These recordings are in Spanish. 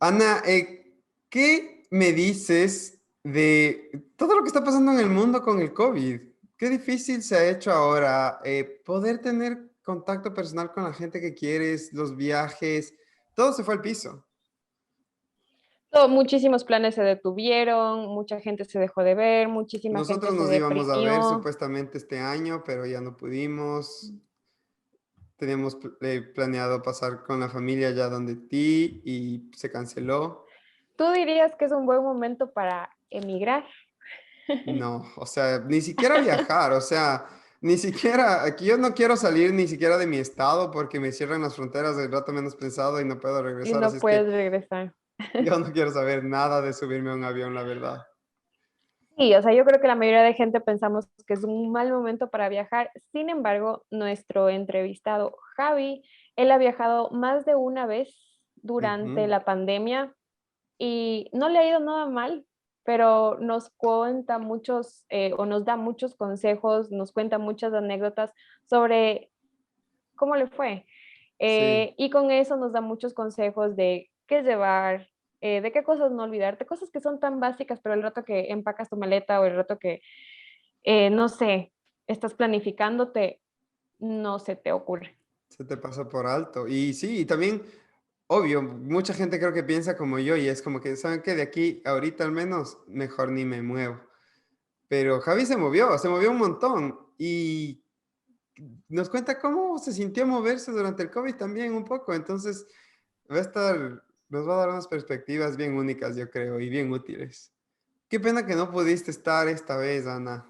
Ana, ¿qué me dices de todo lo que está pasando en el mundo con el COVID? Qué difícil se ha hecho ahora poder tener contacto personal con la gente que quieres, los viajes, todo se fue al piso. Muchísimos planes se detuvieron, mucha gente se dejó de ver, muchísima gente Nosotros se nos íbamos a ver deprimió. supuestamente este año, pero ya no pudimos. Teníamos planeado pasar con la familia ya donde ti y se canceló. ¿Tú dirías que es un buen momento para emigrar? No, o sea, ni siquiera viajar, o sea, ni siquiera, aquí yo no quiero salir ni siquiera de mi estado porque me cierran las fronteras del rato menos pensado y no puedo Y regresar, así no es que puedes regresar. yo no quiero saber nada de subirme a un avión, la verdad. Sí, o sea, yo creo que la mayoría de gente pensamos que es un mal momento para viajar. Sin embargo, nuestro entrevistado Javi, él ha viajado más de una vez durante Ujú. la pandemia y no le ha ido nada mal, pero nos cuenta muchos o nos da muchos consejos, nos cuenta muchas anécdotas sobre cómo le fue. Sí, Y con eso nos da muchos consejos de qué llevar, de qué cosas no olvidarte, cosas que son tan básicas, pero el rato que empacas tu maleta o el rato que, no sé, estás planificándote, no se te ocurre. se te pasa por alto. Y sí, y también, obvio, mucha gente creo que piensa como yo y es como que, ¿saben qué? De aquí, ahorita al menos, mejor ni me muevo. Pero Javi se movió un montón y nos cuenta cómo se sintió moverse durante el COVID también un poco. Entonces, va a estar, nos va a dar unas perspectivas bien únicas, yo creo, y bien útiles. Qué pena que no pudiste estar esta vez, Ana.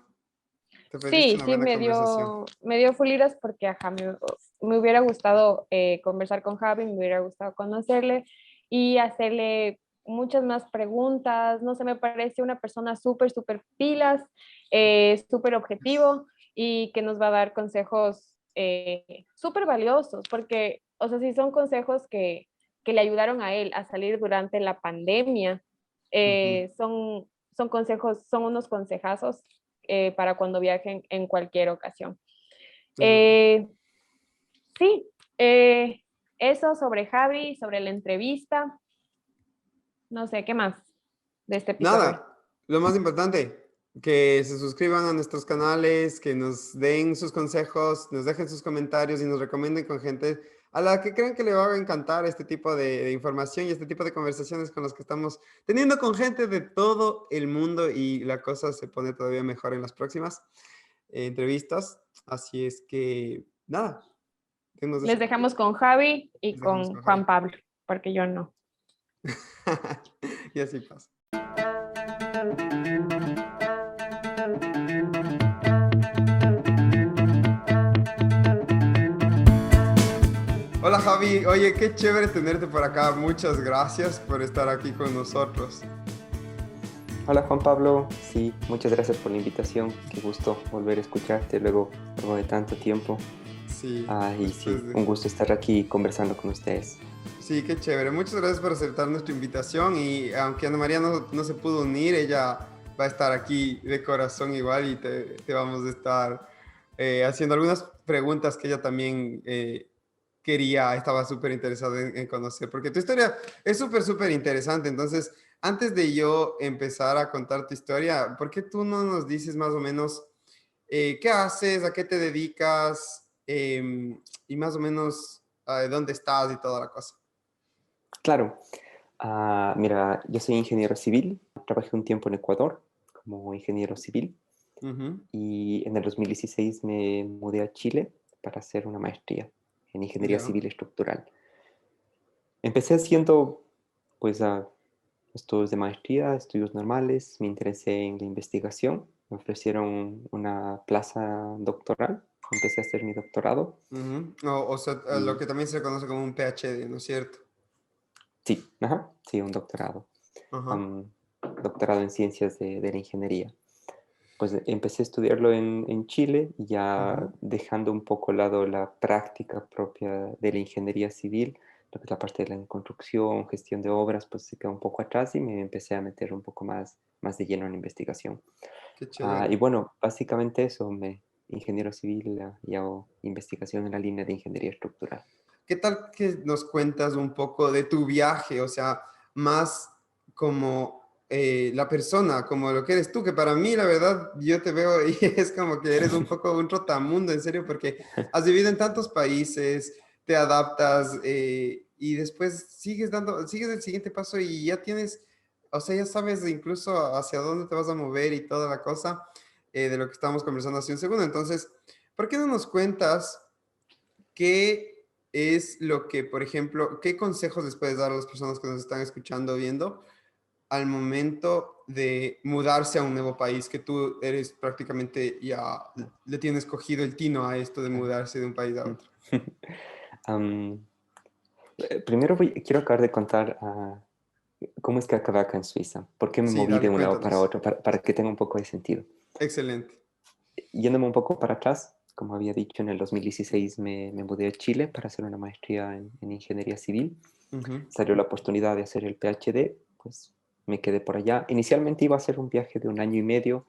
Te perdiste Sí, una sí, buena conversación. me dio fuliras porque ajá, me hubiera gustado conversar con Javi, me hubiera gustado conocerle y hacerle muchas más preguntas. No sé, me parece una persona súper, súper pilas, súper objetivo y que nos va a dar consejos súper valiosos porque, o sea, si son consejos que le ayudaron a él a salir durante la pandemia, Ujú, son consejos, son unos consejazos para cuando viajen en cualquier ocasión. es verdad. Eh, sí, eso sobre Javi, sobre la entrevista, no sé, ¿qué más de este episodio? Nada, lo más importante, que se suscriban a nuestros canales, que nos den sus consejos, nos dejen sus comentarios y nos recomienden con gente a la que crean que le va a encantar este tipo de información y este tipo de conversaciones con las que estamos teniendo con gente de todo el mundo y la cosa se pone todavía mejor en las próximas entrevistas. Así es que, nada, denos de Les su dejamos con Javi y les dejamos con con Javi. Juan Pablo, porque yo no. Y así pasa. Hola Javi, oye, qué chévere tenerte por acá. Muchas gracias por estar aquí con nosotros. Hola Juan Pablo, sí, muchas gracias por la invitación. Qué gusto volver a escucharte luego de tanto tiempo. Sí, Y después sí, de... un gusto estar aquí conversando con ustedes. Sí, qué chévere. Muchas gracias por aceptar nuestra invitación y aunque Ana María no se pudo unir, ella va a estar aquí de corazón igual y te vamos a estar haciendo algunas preguntas que ella también quería, estaba súper interesada en conocer, porque tu historia es súper, súper interesante. Entonces, antes de yo empezar a contar tu historia, ¿por qué tú no nos dices más o menos qué haces, a qué te dedicas y más o menos dónde estás y toda la cosa? Claro, mira, yo soy ingeniero civil, trabajé un tiempo en Ecuador como ingeniero civil Ujú. y en el 2016 me mudé a Chile para hacer una maestría en ingeniería Ya. civil estructural. Empecé haciendo pues estudios de maestría, estudios normales, me interesé en la investigación, me ofrecieron una plaza doctoral, empecé a hacer mi doctorado Ujú. O sea, lo y que también se conoce como un PhD, ¿no es cierto? sí, ajá, sí, un doctorado, Ajá. am, doctorado en ciencias de la ingeniería. Pues empecé a estudiarlo en Chile y ya Ujú. dejando un poco al lado la práctica propia de la ingeniería civil, lo que es la parte de la construcción, gestión de obras, pues se quedó un poco atrás y me empecé a meter un poco más de lleno en investigación. Qué Y chévere. bueno, básicamente eso, ingeniero civil y hago investigación en la línea de ingeniería estructural. ¿Qué tal que nos cuentas un poco de tu viaje? O sea, más como la persona, como lo que eres tú, que para mí, la verdad, yo te veo y es como que eres un poco un trotamundo, en serio, porque has vivido en tantos países, te adaptas y después sigues el siguiente paso y ya tienes, o sea, ya sabes incluso hacia dónde te vas a mover y toda la cosa de lo que estábamos conversando hace un segundo. Entonces, ¿por qué no nos cuentas qué es lo que, por ejemplo, qué consejos les puedes dar a las personas que nos están escuchando o viendo al momento de mudarse a un nuevo país, que tú eres prácticamente ya, le tienes cogido el tino a esto de mudarse de un país a otro? Am, Primero quiero acabar de contar cómo es que acabé acá en Suiza, por qué me Sí, moví de dale, un lado para cuéntanos. otro, para que tenga un poco de sentido. Excelente. Yéndome un poco para atrás, como había dicho, en el 2016 me mudé a Chile para hacer una maestría en ingeniería civil. Ujú. Salió la oportunidad de hacer el PhD, pues me quedé por allá. Inicialmente iba a ser un viaje de 1 año y medio,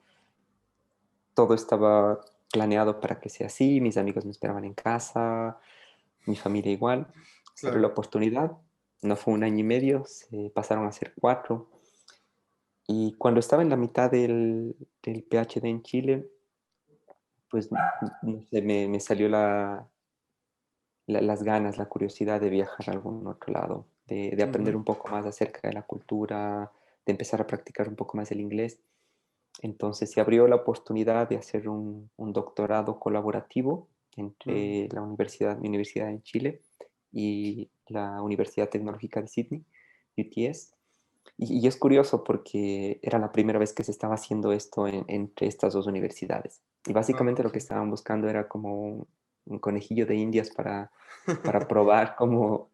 todo estaba planeado para que sea así, mis amigos me esperaban en casa, mi familia igual. Salió la Claro. oportunidad, no fue 1 año y medio, se pasaron a ser 4. Y cuando estaba en la mitad del PhD en Chile, pues no sé, me salió las ganas, la curiosidad de viajar a algún otro lado, de aprender Ujú. un poco más acerca de la cultura, de empezar a practicar un poco más el inglés. Entonces se abrió la oportunidad de hacer un doctorado colaborativo Mm. entre mi universidad en Chile y la Universidad Tecnológica de Sydney, UTS. Y es curioso porque era la primera vez que se estaba haciendo esto entre estas dos universidades. Y Ah, básicamente lo ok. que estaban buscando era como un conejillo de indias para probar cómo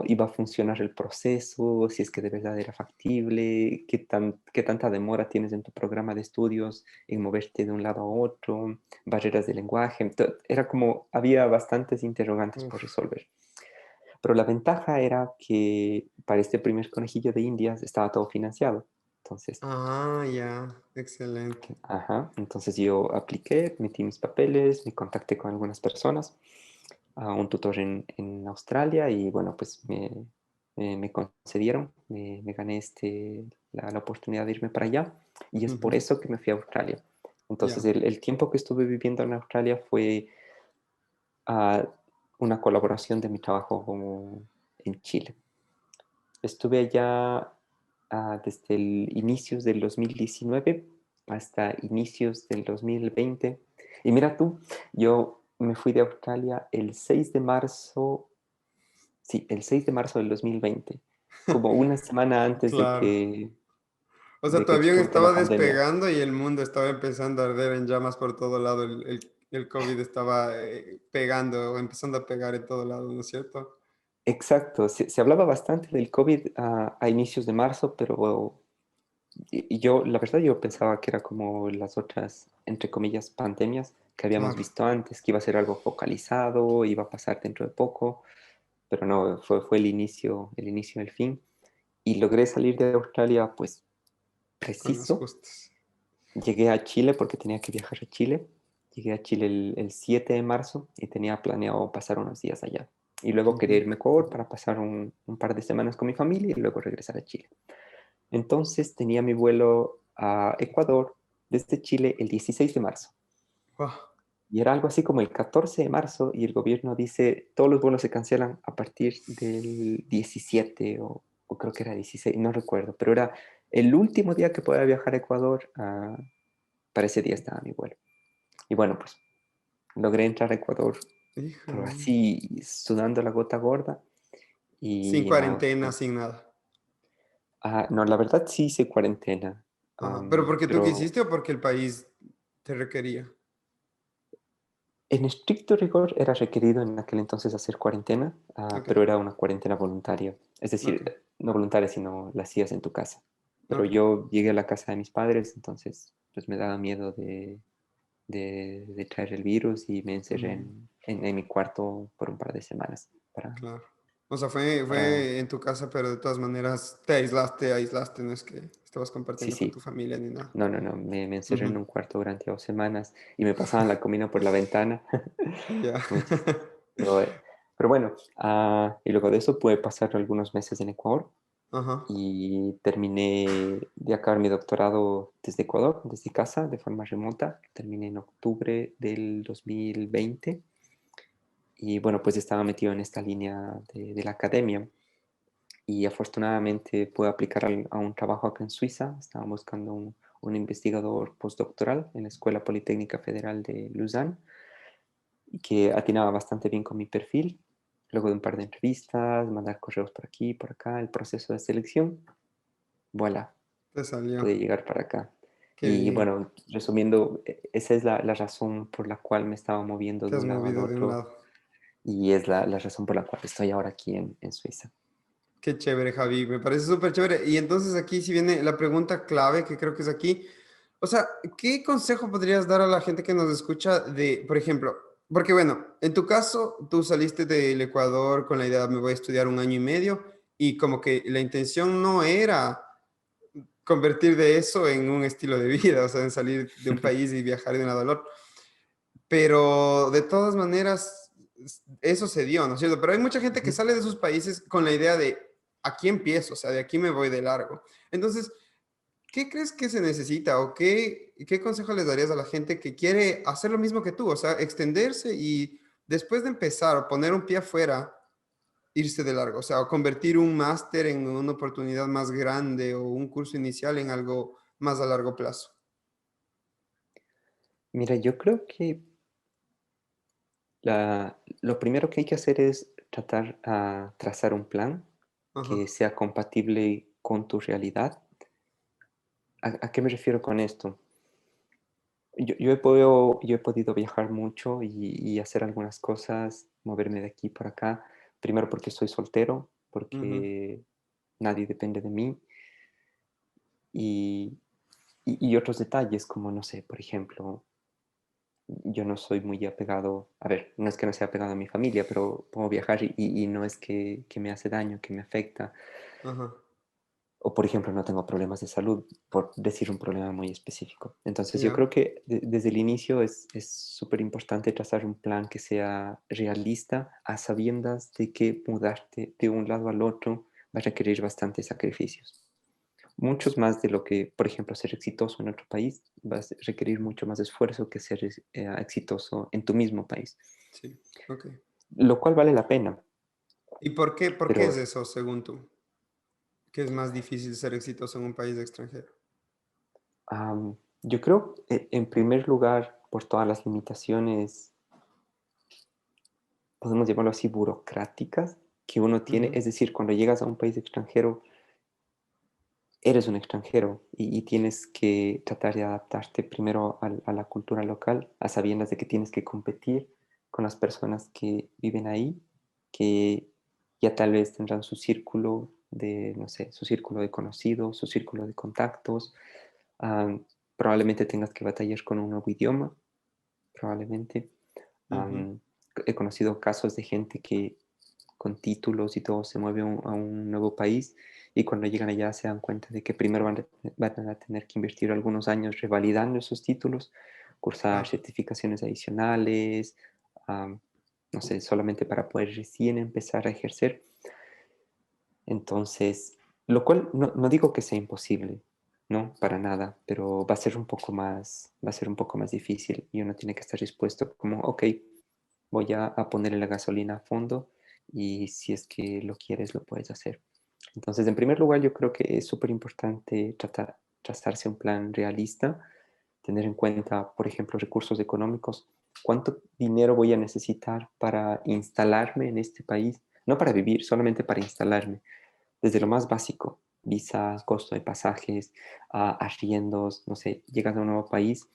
iba a funcionar el proceso, si es que de verdad era factible, qué tanta demora tienes en tu programa de estudios en moverte de un lado a otro, barreras de lenguaje. Era como, había bastantes interrogantes por Uf. resolver. Pero la ventaja era que para este primer conejillo de Indias estaba todo financiado. Entonces, Ah, ya. Excelente. ajá, entonces yo apliqué, metí mis papeles, me contacté con algunas personas, a un tutor en Australia y bueno, pues me concedieron, me gané la oportunidad de irme para allá y es por Ujú. eso que me fui a Australia. Entonces Ya. el tiempo que estuve viviendo en Australia fue una colaboración de mi trabajo en Chile. Estuve allá desde el inicios del 2019 hasta inicios del 2020. Y mira tú, yo me fui de Australia el 6 de marzo, sí, el 6 de marzo del 2020, como una semana antes de Claro. que, O sea, de tu que avión explote la estaba pandemia. despegando y el mundo estaba empezando a arder en llamas por todo lado. El COVID estaba pegando, empezando a pegar en todo lado, ¿no es cierto? Exacto, se hablaba bastante del COVID a inicios de marzo, pero y yo, la verdad, yo pensaba que era como las otras, entre comillas, pandemias que habíamos Claro. visto antes, que iba a ser algo focalizado, iba a pasar dentro de poco, pero no, fue el inicio del fin. Y logré salir de Australia, pues, Con las preciso. justas. Llegué a Chile porque tenía que viajar a Chile. Llegué a Chile el 7 de marzo y tenía planeado pasar unos días allá. Y luego quería Ujú. irme a Ecuador para pasar un par de semanas con mi familia y luego regresar a Chile. Entonces tenía mi vuelo a Ecuador desde Chile el 16 de marzo. Guau. Y era algo así como el 14 de marzo y el gobierno dice, todos los vuelos se cancelan a partir del 17 o creo que era 16, no recuerdo, pero era el último día que podía viajar a Ecuador, para ese día estaba mi vuelo. Y bueno, pues logré entrar a Ecuador, pero Híjole. así sudando la gota gorda Sin y no, cuarentena, sin nada. no, la verdad sí hice cuarentena, Ah, ¿pero porque tú pero quisiste o porque el país te requería? en estricto rigor era requerido en aquel entonces hacer cuarentena, Ok, pero era una cuarentena voluntaria. Es decir, ok, no voluntaria, sino la hacías en tu casa. Pero ok. yo llegué a la casa de mis padres, entonces pues me daba miedo de traer el virus y me encerré Mm, en mi cuarto por un par de semanas claro. O sea, fue, para... fue en tu casa, pero de todas maneras te aislaste, no es que estabas Sí, compartiendo con tu sí. familia ni nada. No, no, no. Me encerré en Ujú. un cuarto durante 2 semanas y me pasaban la comida por la ventana. Ya. Muy chistoso. Pero, pero bueno, y luego de eso pude pasar algunos meses en Ecuador. Ajá. y terminé de acabar mi doctorado desde Ecuador, desde casa, de forma remota. Terminé en octubre del 2020 y bueno, pues estaba metido en esta línea de la academia y afortunadamente pude aplicar a un trabajo acá en Suiza. Estaba buscando un investigador postdoctoral en la Escuela Politécnica Federal de Lausanne y que atinaba bastante bien con mi perfil. Luego de un par de entrevistas, mandar correos por aquí, por acá, el proceso de selección, voilà, Te pude salió. llegar para acá. Qué Y bien. bueno, resumiendo, esa es la razón por la cual me estaba moviendo Te de has un lado al movido de un otro lado. y es la razón por la cual estoy ahora aquí en Suiza. Qué chévere, Javi. Me parece súper chévere. Y entonces aquí sí viene la pregunta clave que creo que es aquí. O sea, ¿qué consejo podrías dar a la gente que nos escucha de, por ejemplo, porque bueno, en tu caso, tú saliste del Ecuador con la idea, me voy a estudiar un año y medio, y como que la intención no era convertir de eso en un estilo de vida, o sea, en salir de un país y viajar de un lado al otro. Pero de todas maneras, eso se dio, ¿no es cierto? Pero hay mucha gente que Ujú. sale de sus países con la idea de, aquí empiezo, o sea, de aquí me voy de largo. Entonces, ¿qué crees que se necesita o qué consejo les darías a la gente que quiere hacer lo mismo que tú? O sea, extenderse y después de empezar o poner un pie afuera, irse de largo, o sea, o convertir un máster en una oportunidad más grande o un curso inicial en algo más a largo plazo. Mira, yo creo que lo primero que hay que hacer es tratar a trazar un plan Ajá. que sea compatible con tu realidad. ¿A qué me refiero con esto? Yo he podido viajar mucho y hacer algunas cosas, moverme de aquí para acá. Primero porque soy soltero, Ujú. porque nadie depende de mí. Y, y otros detalles como, no sé, por ejemplo, yo no soy muy apegado, a ver, no es que no sea apegado a mi familia, pero puedo viajar y no es que me hace daño, que me afecta. Ajá. O, por ejemplo, no tengo problemas de salud, por decir un problema muy específico. Entonces, yo Ya. creo que desde el inicio es súper importante trazar un plan que sea realista, a sabiendas de que mudarte de un lado al otro va a requerir bastantes sacrificios. Muchos más de lo que, por ejemplo, ser exitoso en otro país va a requerir mucho más esfuerzo que ser exitoso en tu mismo país, Sí. Ok. lo cual vale la pena, ¿Y por qué es pero eso, según tú? ¿Que es más difícil ser exitoso en un país extranjero? yo creo, en primer lugar, por todas las limitaciones, podemos llamarlo así, burocráticas que uno tiene, Ujú. es decir, cuando llegas a un país extranjero, eres un extranjero y tienes que tratar de adaptarte primero a la cultura local, a sabiendas de que tienes que competir con las personas que viven ahí, que ya tal vez tendrán su círculo de, no sé, su círculo de conocidos, su círculo de contactos. am, Probablemente tengas que batallar con un nuevo idioma, probablemente. Ujú. Am, He conocido casos de gente que con títulos y todo se mueve a un nuevo país y cuando llegan allá se dan cuenta de que primero van a tener que invertir algunos años revalidando esos títulos, cursar Ah, certificaciones adicionales, am, no sé, solamente para poder recién empezar a ejercer. Entonces, lo cual no digo que sea imposible, no, para nada, pero va a ser un poco más difícil y uno tiene que estar dispuesto como, ok, voy a ponerle la gasolina a fondo y si es que lo quieres, lo puedes hacer. Entonces, en primer lugar, yo creo que es súper importante trazarse un plan realista, tener en cuenta, por ejemplo, recursos económicos. ¿Cuánto dinero voy a necesitar para instalarme en este país? No para vivir, solamente para instalarme. Desde lo más básico, visa, costo de pasajes, arriendos, no sé, llegas a un nuevo país.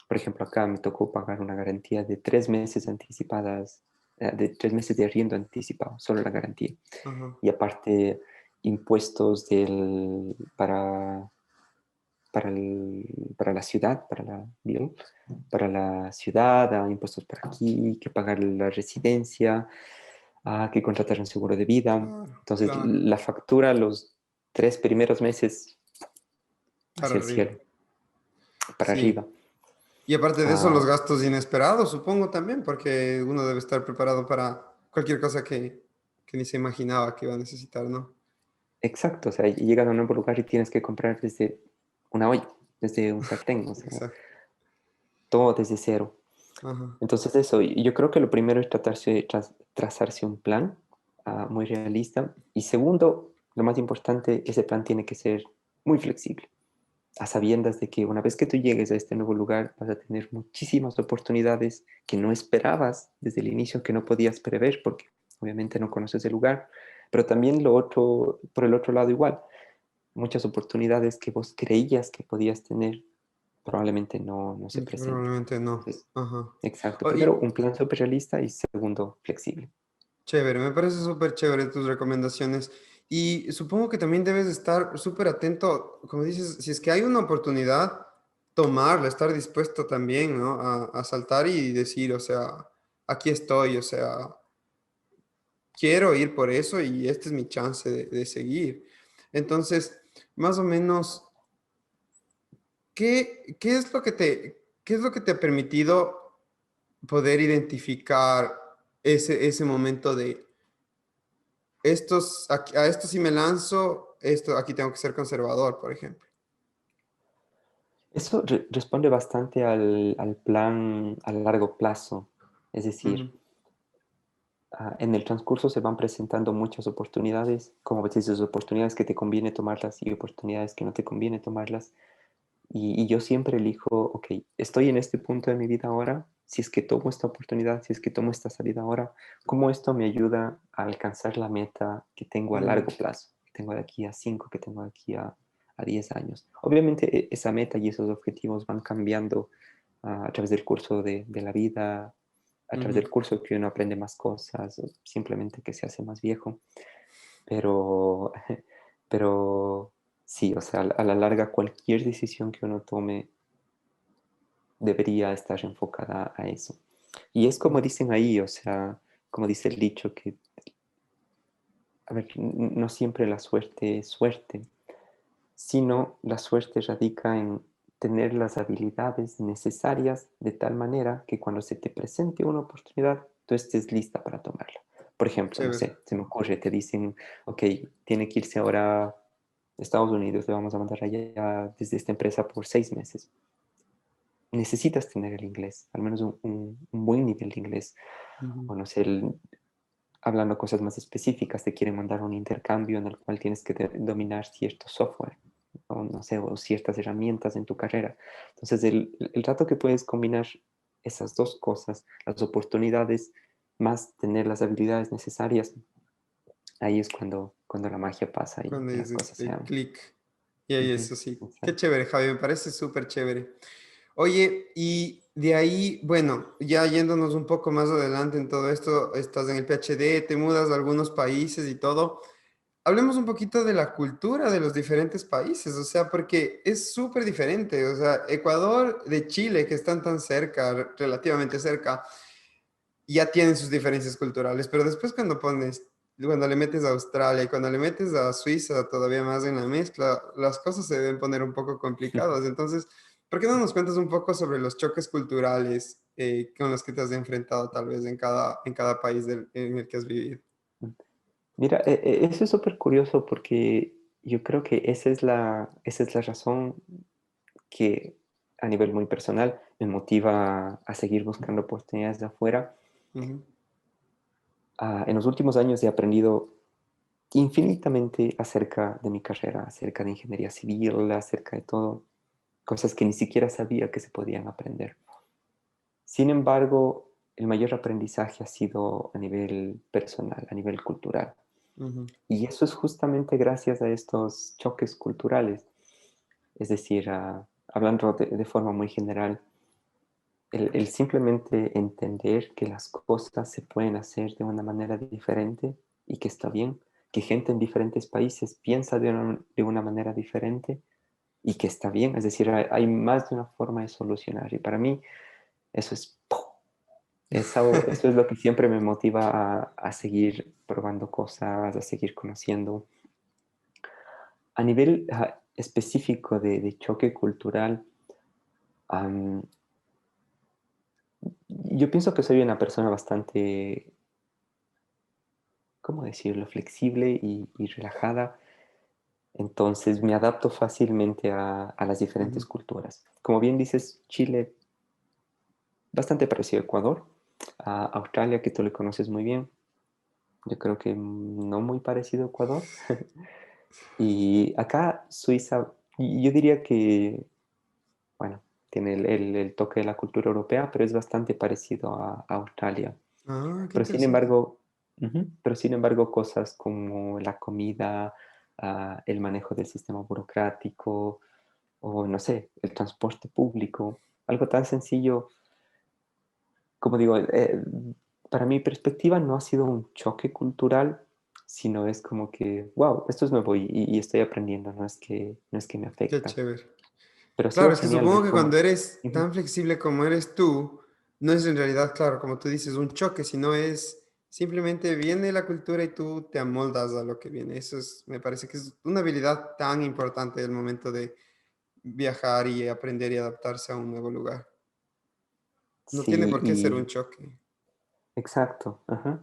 Por ejemplo, acá me tocó pagar una garantía de 3 meses anticipadas, de 3 meses de arriendo anticipado, solo la garantía. ajá. Y aparte, impuestos para la ciudad, para la ciudad, impuestos por aquí, que pagar la residencia, que contratar un seguro de vida. Claro, Entonces, claro. la factura los 3 primeros meses Para hacia el arriba. cielo, para Sí. arriba. Y aparte de eso, los Ah, gastos inesperados, supongo también, porque uno debe estar preparado para cualquier cosa que ni se imaginaba que iba a necesitar, ¿no? exacto, o sea, llegas a un nuevo lugar y tienes que comprar desde una olla, desde un sartén, o sea, Exacto. todo desde cero. Ajá. Entonces eso, y yo creo que lo primero es trazarse un plan muy realista. Y segundo, lo más importante, ese plan tiene que ser muy flexible, a sabiendas de que una vez que tú llegues a este nuevo lugar vas a tener muchísimas oportunidades que no esperabas desde el inicio, que no podías prever porque obviamente no conoces el lugar, pero también lo otro, por el otro lado igual, muchas oportunidades que vos creías que podías tener probablemente no se presenten. Probablemente no. Entonces, Ajá. exacto. Oh, Primero, un plan súper realista y segundo, flexible. chévere, me parece súper chévere tus recomendaciones. Y supongo que también debes estar súper atento, como dices, si es que hay una oportunidad, tomarla, estar dispuesto también, ¿no? A saltar y decir, o sea, aquí estoy, o sea, quiero ir por eso y esta es mi chance de seguir. Entonces, más o menos, ¿qué es lo que qué es lo que te ha permitido poder identificar ese momento de a esto sí me lanzo, esto aquí tengo que ser conservador, por ejemplo? Eso responde bastante al plan a largo plazo. Es Ujú, decir, en el transcurso se van presentando muchas oportunidades, como dices, oportunidades que te conviene tomarlas y oportunidades que no te conviene tomarlas. Y yo siempre elijo, ok, estoy en este punto de mi vida ahora, si es que tomo esta oportunidad, si es que tomo esta salida ahora, ¿cómo esto me ayuda a alcanzar la meta que tengo a largo mm, plazo? Que tengo de aquí a 5, que tengo de aquí a 10 años. Obviamente esa meta y esos objetivos van cambiando a través del curso de la vida, a través ujú. del curso que uno aprende más cosas, o simplemente que se hace más viejo, pero, pero sí, o sea, a la larga cualquier decisión que uno tome debería estar enfocada a eso. Y es como dicen ahí, o sea, como dice el dicho, que, a ver, no siempre la suerte es suerte, sino la suerte radica en tener las habilidades necesarias de tal manera que cuando se te presente una oportunidad, tú estés lista para tomarla. Por ejemplo, no Chévere. sé, se me ocurre, te dicen, ok, tiene que irse ahora a Estados Unidos, le vamos a mandar allá desde esta empresa por 6 meses. Necesitas tener el inglés, al menos un buen nivel de inglés. Ujú, O no sé, hablando cosas más específicas, te quieren mandar un intercambio en el cual tienes que dominar cierto software o no sé, o ciertas herramientas en tu carrera. Entonces, el rato que puedes combinar esas dos cosas, las oportunidades más tener las habilidades necesarias, ahí es cuando la magia pasa y cuando las dices cosas se dan. clic. Y ahí Ujú, eso sí. Qué exacto. chévere, Javi, me parece súper chévere. Oye, y de ahí, bueno, ya yéndonos un poco más adelante en todo esto, estás en el PhD, te mudas a algunos países y todo. Hablemos un poquito de la cultura de los diferentes países, o sea, porque es súper diferente. O sea, Ecuador de Chile, que están tan cerca, relativamente cerca, ya tienen sus diferencias culturales, pero después cuando le metes a Australia y cuando le metes a Suiza todavía más en la mezcla, las cosas se deben poner un poco complicadas. Entonces, ¿por qué no nos cuentas un poco sobre los choques culturales con los que te has enfrentado tal vez en cada país en el que has vivido? Mira, eso es súper curioso porque yo creo que esa es la razón que a nivel muy personal me motiva a seguir buscando oportunidades de afuera. Ujú, En los últimos años he aprendido infinitamente acerca de mi carrera, acerca de ingeniería civil, acerca de todo, cosas que ni siquiera sabía que se podían aprender. Sin embargo, el mayor aprendizaje ha sido a nivel personal, a nivel cultural. ujú, Y eso es justamente gracias a estos choques culturales. Es decir, hablando de forma muy general, el simplemente entender que las cosas se pueden hacer de una manera diferente y que está bien, que gente en diferentes países piensa de una manera diferente y que está bien, es decir, hay más de una forma de solucionar. Y para mí eso es, ¡pum! Eso es lo que siempre me motiva a seguir probando cosas, a seguir conociendo. A nivel específico de choque cultural, am, yo pienso que soy una persona bastante, ¿cómo decirlo?, flexible y relajada. Entonces me adapto fácilmente a las diferentes Ujú. culturas. Como bien dices, Chile, bastante parecido a Ecuador. A Australia, que tú le conoces muy bien, yo creo que no muy parecido a Ecuador. Y acá Suiza, yo diría que, bueno, tiene el toque de la cultura europea, pero es bastante parecido a Australia. Ah, qué Pero sin interesante. embargo, pero sin embargo, cosas como la comida, el manejo del sistema burocrático o, no sé, el transporte público, algo tan sencillo, como digo, para mi perspectiva no ha sido un choque cultural, sino es como que, wow, esto es nuevo y estoy aprendiendo, no es que me Qué afecta, chévere. pero ha Claro, sido es que genial supongo ver que cuando cómo. eres Ujú. tan flexible como eres tú, no es en realidad, claro, como tú dices, un choque, sino es simplemente viene la cultura y tú te amoldas a lo que viene. Eso es, me parece que es una habilidad tan importante el momento de viajar y aprender y adaptarse a un nuevo lugar. No tiene Sí, por qué ser un choque. exacto, ajá.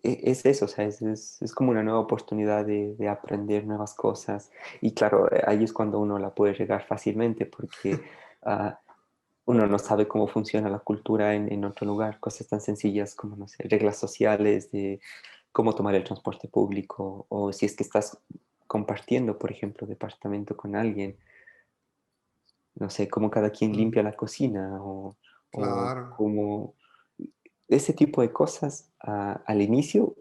Es eso, o sea, es como una nueva oportunidad de aprender nuevas cosas. Y claro, ahí es cuando uno la puede regar fácilmente porque ah, uno no sabe cómo funciona la cultura en otro lugar. Cosas tan sencillas como, no sé, reglas sociales de cómo tomar el transporte público o si es que estás compartiendo, por ejemplo, departamento con alguien, no sé, cómo cada quien Mm, limpia la cocina o claro. cómo ese tipo de cosas al inicio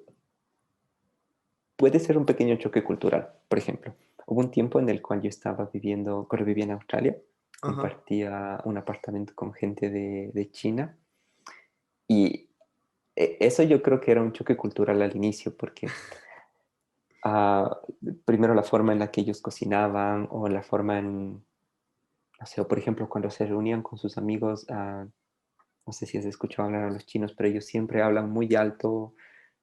puede ser un pequeño choque cultural. Por ejemplo, hubo un tiempo en el cual yo estaba viviendo, cuando vivía en Australia, Ajá. compartía un apartamento con gente de China y eso yo creo que era un choque cultural al inicio porque ah, primero la forma en la que ellos cocinaban o la forma en, no sé, o por ejemplo cuando se reunían con sus amigos, no sé si has escuchado hablar a los chinos, pero ellos siempre hablan muy alto,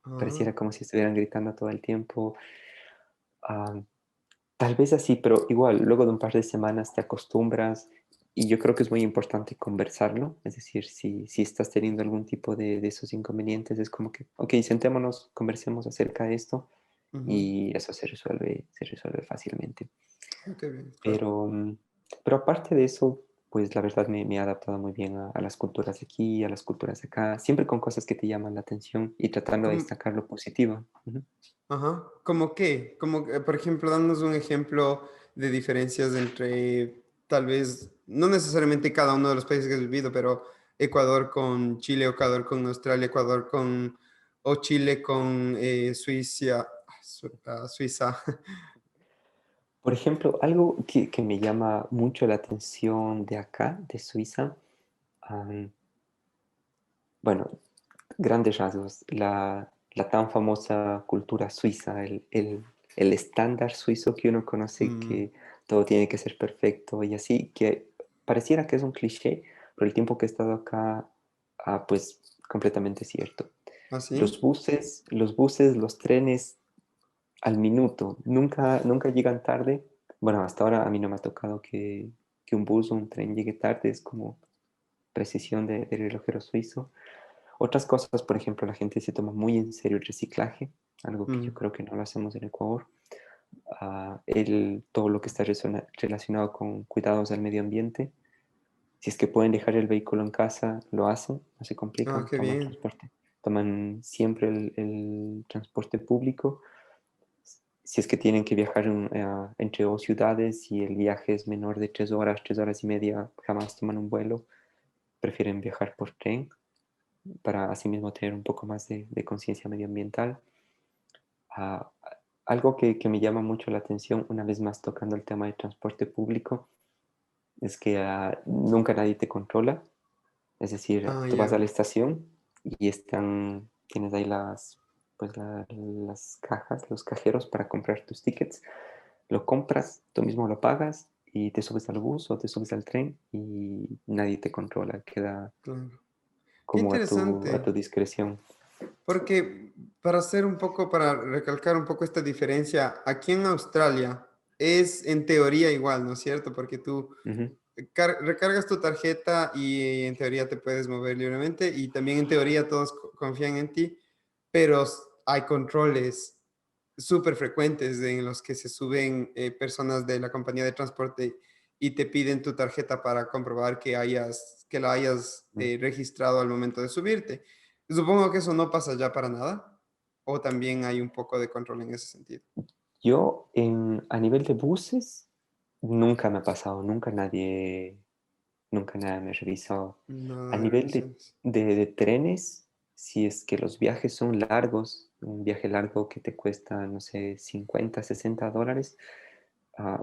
Ah, pareciera como si estuvieran gritando todo el tiempo. Ah, Tal vez así, pero igual, luego de un par de semanas te acostumbras y yo creo que es muy importante conversarlo. Es decir, si estás teniendo algún tipo de esos inconvenientes, es como que, ok, sentémonos, conversemos acerca de esto ujú. y eso se resuelve fácilmente. Ah, qué bien, claro. Pero, pero aparte de eso, pues la verdad me he adaptado muy bien a las culturas de aquí, a las culturas de acá, siempre con cosas que te llaman la atención y tratando de ¿Cómo, destacar lo positivo. Ujú. ajá, ¿cómo qué? Como, por ejemplo, danos un ejemplo de diferencias entre, tal vez, no necesariamente cada uno de los países que has vivido, pero Ecuador con Chile, Ecuador con Australia, Ecuador con, o Chile con Suiza, Suiza. Por ejemplo, algo que me llama mucho la atención de acá, de Suiza, am, bueno, grandes rasgos, la tan famosa cultura suiza, el estándar suizo que uno conoce, Mm, que todo tiene que ser perfecto y así, que pareciera que es un cliché, pero el tiempo que he estado acá, pues completamente cierto. ¿así? Los trenes al minuto, nunca llegan tarde. Bueno, hasta ahora a mí no me ha tocado que un bus o un tren llegue tarde, es como precisión de relojero suizo. Otras cosas, por ejemplo, la gente se toma muy en serio el reciclaje, algo que yo Mm, creo que no lo hacemos en Ecuador. Todo lo que está relacionado con cuidados al medio ambiente. Si es que pueden dejar el vehículo en casa, lo hacen, no se ah, complican, qué bien. toman siempre el transporte público. Si es que tienen que viajar entre dos ciudades y el viaje es menor de 3 horas, 3 horas y media, jamás toman un vuelo, prefieren viajar por tren para asimismo tener un poco más de conciencia medioambiental. Ah, Algo que me llama mucho la atención, una vez más tocando el tema de transporte público, es que nunca nadie te controla. Es decir, Ah, tú vas a ya, la estación y tienes ahí las cajas, los cajeros para comprar tus tickets. Lo compras, tú mismo lo pagas y te subes al bus o te subes al tren y nadie te controla, queda claro. Qué como a tu interesante. discreción. Porque para hacer un poco, para recalcar un poco esta diferencia, aquí en Australia es en teoría igual, ¿no es cierto? Porque tú Ujú. recargas tu tarjeta y en teoría te puedes mover libremente y también en teoría todos confían en ti, pero hay controles súper frecuentes en los que se suben personas de la compañía de transporte y te piden tu tarjeta para comprobar que la hayas Mm. registrado al momento de subirte. Supongo que eso no pasa ya para nada, o también hay un poco de control en ese sentido. Yo a nivel de buses nunca me ha pasado, nunca nadie me ha revisado. A Nada de nivel revisiones. de trenes, si es que los viajes son largos, un viaje largo que te cuesta, no sé, 50, $60,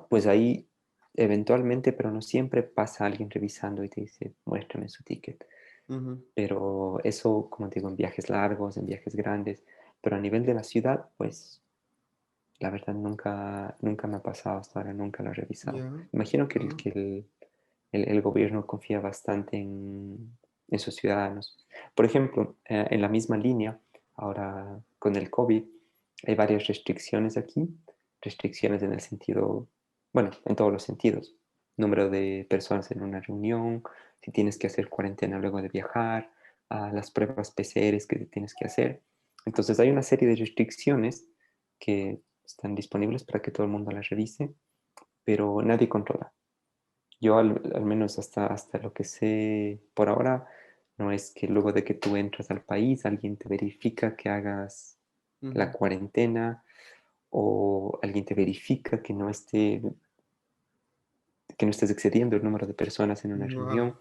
pues ahí eventualmente, pero no siempre, pasa alguien revisando y te dice, muéstrame su ticket. Ujú. Pero eso, como te digo, en viajes largos, en viajes grandes, pero a nivel de la ciudad, pues la verdad nunca me ha pasado hasta ahora, nunca lo he revisado. Ya. Imagino que Ah, el gobierno confía bastante en sus ciudadanos. Por ejemplo, en la misma línea, ahora con el COVID, hay varias restricciones aquí, restricciones en el sentido, bueno, en todos los sentidos. Número de personas en una reunión, si tienes que hacer cuarentena luego de viajar, las pruebas PCRs que tienes que hacer. Entonces hay una serie de restricciones que están disponibles para que todo el mundo las revise, pero nadie controla. Yo al menos hasta lo que sé por ahora, no es que luego de que tú entras al país, alguien te verifica que hagas la ujú. cuarentena o alguien te verifica que no estés excediendo el número de personas en una Wow. reunión,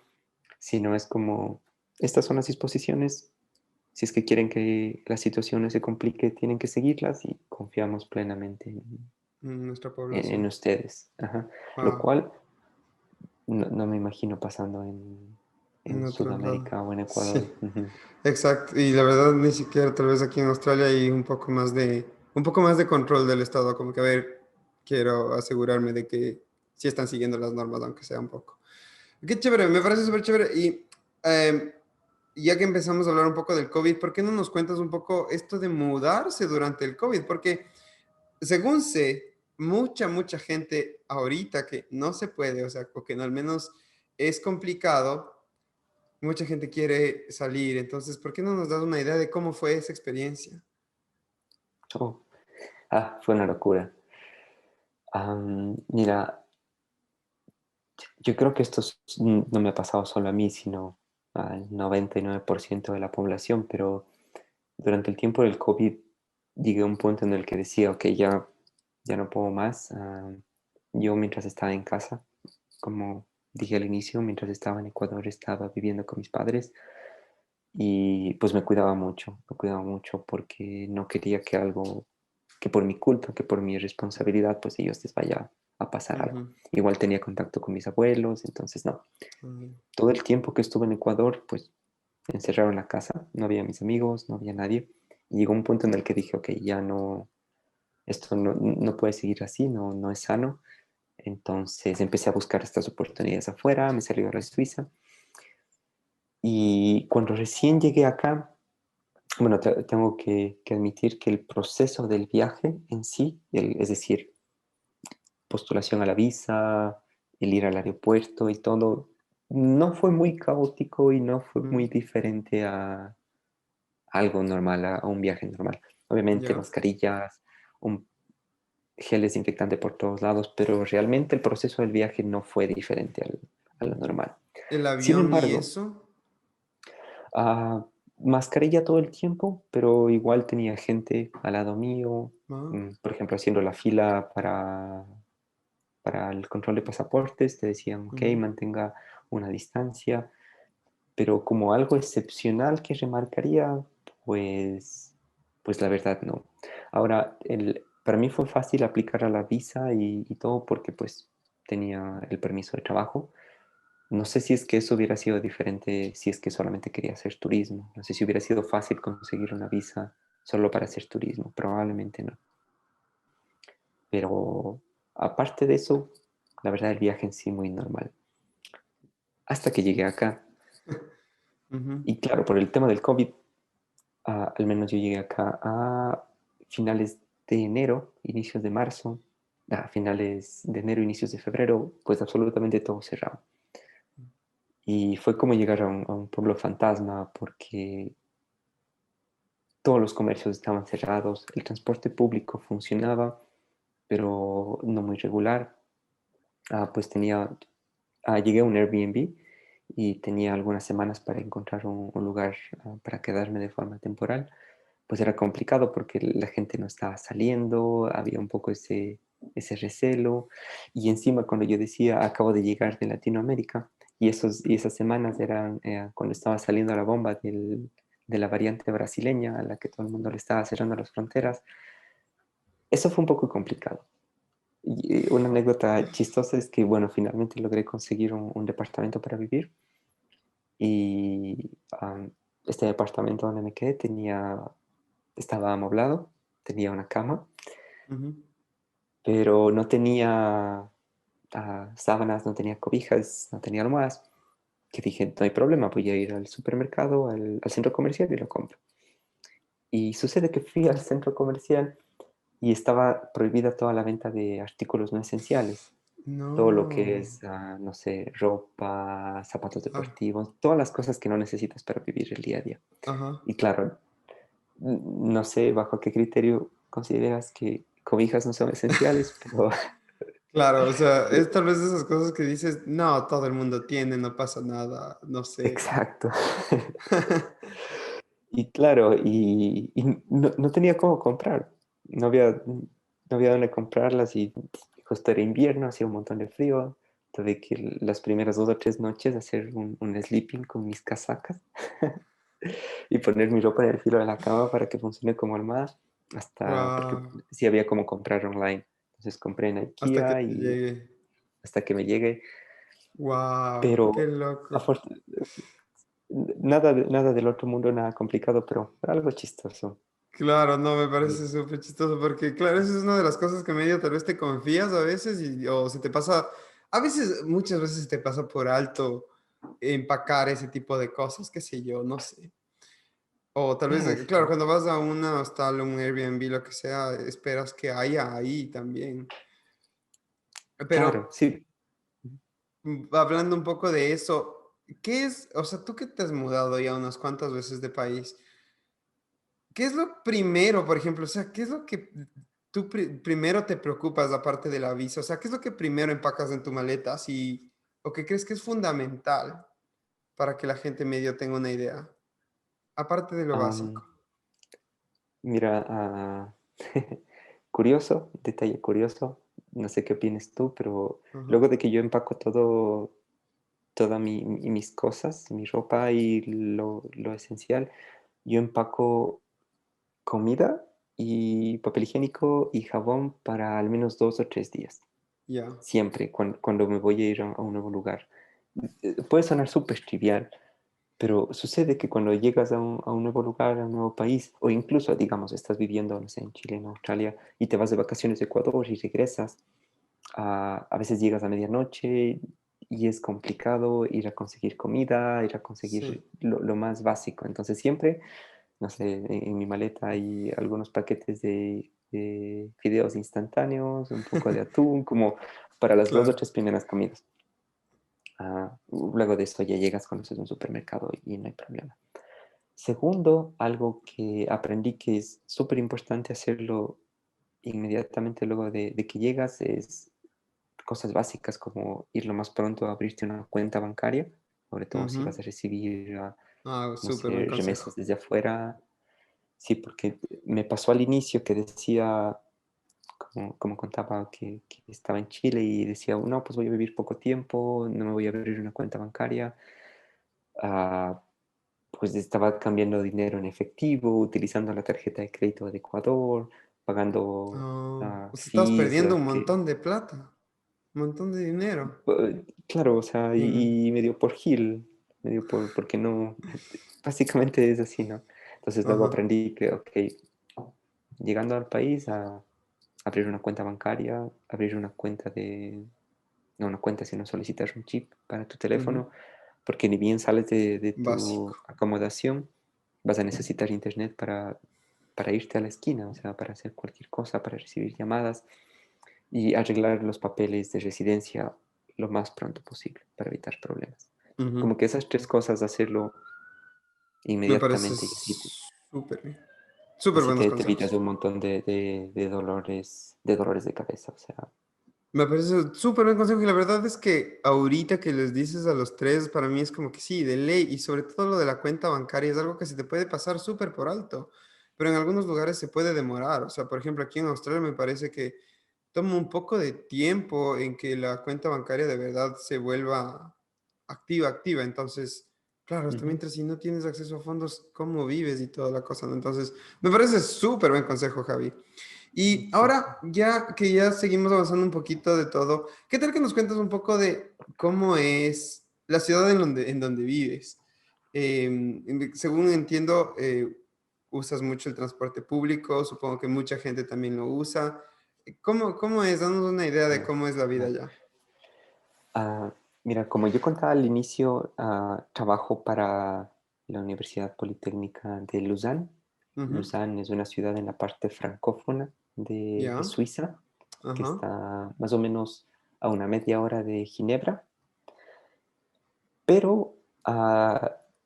sino es como, estas son las disposiciones, si es que quieren que la situación no se complique, tienen que seguirlas y confiamos plenamente Nuestra en población. ustedes. Ajá. Lo Wow. cual no me imagino pasando En en otro lado. Sudamérica o en Ecuador. Sí. Ujú. Exacto, y la verdad ni siquiera tal vez aquí en Australia hay un poco más de control del Estado, como que a ver, quiero asegurarme de que sí están siguiendo las normas, aunque sea un poco. Qué chévere, me parece súper chévere. Y eh, ya que empezamos a hablar un poco del COVID, ¿por qué no nos cuentas un poco esto de mudarse durante el COVID? Porque según sé, mucha gente ahorita que no se puede, o sea, o que no, al menos es complicado. Mucha gente quiere salir, entonces, ¿por qué no nos das una idea de cómo fue esa experiencia? Oh, fue una locura. Mira, yo creo que no me ha pasado solo a mí, sino al 99% de la población, pero durante el tiempo del COVID llegué a un punto en el que decía, ok, ya no puedo más. Yo mientras estaba en casa, como dije al inicio, mientras estaba en Ecuador, estaba viviendo con mis padres y pues me cuidaba mucho porque no quería que algo, que por mi culpa, que por mi responsabilidad, pues ellos les vaya a pasar algo. Ujú. Igual tenía contacto con mis abuelos, entonces no. Mm, Todo el tiempo que estuve en Ecuador, pues encerrado en la casa, no había mis amigos, no había nadie. Y llegó un punto en el que dije, ok, ya no, esto no puede seguir así, no es sano. Entonces empecé a buscar estas oportunidades afuera, me salió a Suiza. Y cuando recién llegué acá, bueno, tengo que admitir que el proceso del viaje en sí, es decir, postulación a la visa, el ir al aeropuerto y todo, no fue muy caótico y no fue muy mm, diferente a algo normal, a un viaje normal. Obviamente ya. mascarillas, un gel desinfectante por todos lados, pero realmente el proceso del viaje no fue diferente a lo normal. El Sin avión y embargo, eso. ah, mascarilla todo el tiempo, pero igual tenía gente al lado mío, Ah, por ejemplo, haciendo la fila para el control de pasaportes, te decían, ok, ujú, mantenga una distancia, pero como algo excepcional que remarcaría, pues, pues la verdad no. Ahora, para mí fue fácil aplicar a la visa y todo porque pues tenía el permiso de trabajo. No sé si es que eso hubiera sido diferente si es que solamente quería hacer turismo. No sé si hubiera sido fácil conseguir una visa solo para hacer turismo. Probablemente no. Pero aparte de eso, la verdad el viaje en sí muy normal. Hasta que llegué acá. ujú, Y claro, por el tema del COVID, al menos yo llegué acá a finales de enero, inicios de marzo, a finales de enero, inicios de febrero, pues absolutamente todo cerrado. Y fue como llegar a un pueblo fantasma porque todos los comercios estaban cerrados, el transporte público funcionaba, pero no muy regular. Pues llegué a un Airbnb y tenía algunas semanas para encontrar un lugar para quedarme de forma temporal. Pues era complicado porque la gente no estaba saliendo, había un poco ese recelo. Y encima cuando yo decía, acabo de llegar de Latinoamérica, y esas semanas eran cuando estaba saliendo la bomba de la variante brasileña, a la que todo el mundo le estaba cerrando las fronteras, eso fue un poco complicado. Y una anécdota chistosa es que, bueno, finalmente logré conseguir un departamento para vivir y este departamento donde me quedé estaba amoblado, tenía una cama, Ujú. pero no tenía sábanas, no tenía cobijas, no tenía almohadas. Que dije, no hay problema, voy a ir al supermercado, al centro comercial y lo compro. Y sucede que fui al centro comercial y estaba prohibida toda la venta de artículos no esenciales. Todo lo que No. es, no sé, ropa, zapatos Ah, deportivos, todas las cosas que no necesitas para vivir el día a día. ajá. Y claro, no sé bajo qué criterio consideras que cobijas no son esenciales, pero Claro, o sea, es tal vez de esas cosas que dices, no, todo el mundo tiene, no pasa nada, no sé. exacto. Y claro, y no tenía cómo comprar. No había dónde comprarlas y justo era invierno, hacía un montón de frío. Tuve que las primeras 2 o 3 noches hacer un sleeping con mis casacas y poner mi ropa en el filo de la cama para que funcione como almohada, porque Wow, sí había como comprar online. Entonces compré en hasta que IKEA te y llegue. hasta que me llegue, Wow, qué pero loco. afor- nada del otro mundo, nada complicado, pero algo chistoso. Claro, no, me Y- parece súper chistoso porque, claro, eso es una de las cosas que medio tal vez te confías a veces o se te pasa, a veces, muchas veces se te pasa por alto empacar ese tipo de cosas, qué sé yo, no sé. O tal vez, Claro, claro, sí. cuando vas a una hostal, un Airbnb, lo que sea, esperas que haya ahí también. Pero Claro, sí. hablando un poco de eso, ¿qué es, o sea, tú que te has mudado ya unas cuantas veces de país? ¿Qué es lo primero, por ejemplo? O sea, ¿qué es lo que tú primero te preocupas aparte de la visa? O sea, ¿qué es lo que primero empacas en tu maleta? Así, o qué crees que es fundamental para que la gente medio tenga una idea, aparte de lo básico. am, Mira, curioso, detalle curioso, no sé qué opinas tú, pero Ajá. luego de que yo empaco todas mis cosas, mi ropa y lo esencial, yo empaco comida y papel higiénico y jabón para al menos 2 o 3 días. Ya. Siempre, cuando me voy a ir a un nuevo lugar. Puede sonar súper trivial, pero sucede que cuando llegas a un nuevo lugar, a un nuevo país, o incluso, digamos, estás viviendo, no sé, en Chile, en Australia, y te vas de vacaciones a Ecuador y regresas, a veces llegas a medianoche y es complicado ir a conseguir comida, ir a conseguir Sí, lo más básico. Entonces siempre, no sé, en mi maleta hay algunos paquetes de fideos instantáneos, un poco de atún, como para las dos o claro. tres primeras comidas. Luego de eso ya llegas, conoces un supermercado y no hay problema. Segundo, algo que aprendí que es súper importante hacerlo inmediatamente luego de que llegas es cosas básicas como ir lo más pronto a abrirte una cuenta bancaria, sobre todo si vas Ujú. a recibir, Ah, no súper buen sé, consejo. remesas desde afuera. Sí, porque me pasó al inicio que decía, como contaba, que estaba en Chile y decía, no, pues voy a vivir poco tiempo, no me voy a abrir una cuenta bancaria. Ah, pues estaba cambiando dinero en efectivo, utilizando la tarjeta de crédito de Ecuador, pagando Oh, o sea, estabas fees perdiendo un que, montón de plata, un montón de dinero. claro, o sea, Mm, y medio por Gil, medio porque no, básicamente es así, ¿no? Entonces luego ajá. aprendí que, ok, llegando al país a abrir una cuenta bancaria, abrir una cuenta no una cuenta, sino solicitar un chip para tu Ujú. teléfono, porque ni bien sales de Básico. tu acomodación, vas a necesitar internet para irte a la esquina, o sea, para hacer cualquier cosa, para recibir llamadas y arreglar los papeles de residencia lo más pronto posible para evitar problemas. Ujú. Como que esas 3 cosas, hacerlo Me parece inmediatamente y así. súper bien. Súper Así buenos te evitas consejos. un montón de dolores de cabeza. O sea, Me parece súper buen consejo y la verdad es que ahorita que les dices a los tres, para mí es como que sí, de ley y sobre todo lo de la cuenta bancaria es algo que se te puede pasar súper por alto, pero en algunos lugares se puede demorar. O sea, por ejemplo, aquí en Australia me parece que toma un poco de tiempo en que la cuenta bancaria de verdad se vuelva activa, activa. Entonces, claro, hasta ujú. mientras si no tienes acceso a fondos, ¿cómo vives y toda la cosa, ¿no? Entonces, me parece súper buen consejo, Javi. Y Sí. ahora, ya que ya seguimos avanzando un poquito de todo, ¿qué tal que nos cuentas un poco de cómo es la ciudad en donde vives? Según entiendo, usas mucho el transporte público, supongo que mucha gente también lo usa. ¿Cómo es? Danos una idea de Ah, cómo es la vida ah. allá. Ah, mira, como yo contaba al inicio, trabajo para la Universidad Politécnica de Lausanne. Ujú. Lausanne es una ciudad en la parte francófona de Ya, Suiza, que ajá, está más o menos a una media hora de Ginebra, pero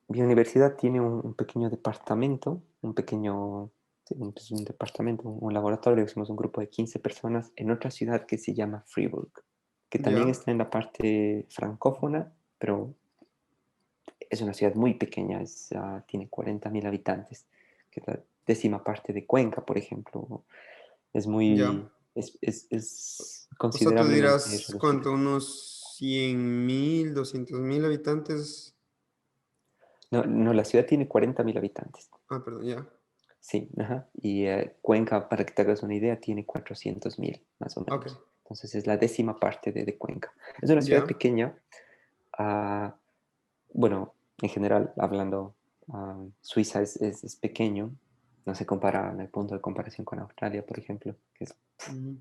mi universidad tiene un pequeño departamento, un pequeño, sí, pues un departamento, un laboratorio, somos un grupo de 15 personas en otra ciudad que se llama Fribourg, que también ya, está en la parte francófona, pero es una ciudad muy pequeña, tiene 40.000 habitantes, que es la décima parte de Cuenca, por ejemplo. Es ya. muy, es O sea, tú considerablemente dirás, reducida. ¿cuánto? ¿Unos 100.000, 200.000 habitantes? No, no, la ciudad tiene 40.000 habitantes. Ah, perdón, ya. Sí, ajá. Y Cuenca, para que te hagas una idea, tiene 400.000, más o Ok, menos. Entonces es la décima parte de Cuenca. Es una ciudad ya. pequeña. Bueno, en general, hablando, Suiza es pequeño. No se compara, en el punto de comparación con Australia, por ejemplo, que es. Ujú.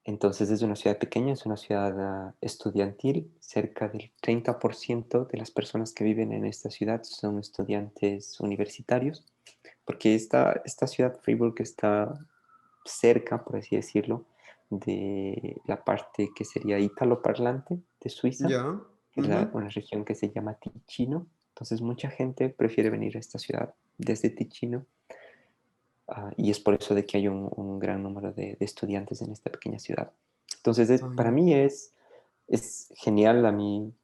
Entonces es una ciudad pequeña, es una ciudad estudiantil. Cerca del 30% de las personas que viven en esta ciudad son estudiantes universitarios, porque esta ciudad, Fribourg, está cerca, por así decirlo, de la parte que sería ítalo-parlante de Suiza, Ya. que es Ujú. una región que se llama Ticino. Entonces mucha gente prefiere venir a esta ciudad desde Ticino, y es por eso de que hay un gran número de estudiantes en esta pequeña ciudad. Entonces Ah, para ya. mí es genial, a mí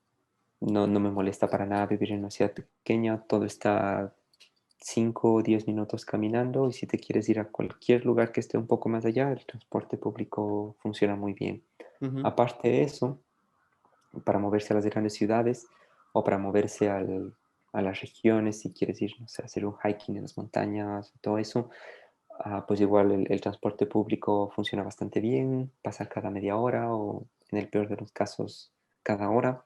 no me molesta para nada vivir en una ciudad pequeña, todo está 5 o 10 minutos caminando, y si te quieres ir a cualquier lugar que esté un poco más allá, el transporte público funciona muy bien. Ujú. Aparte de eso, para moverse a las grandes ciudades o para moverse a las regiones, si quieres ir, no sé, a hacer un hiking en las montañas, todo eso, pues igual el transporte público funciona bastante bien, pasa cada media hora o en el peor de los casos cada hora.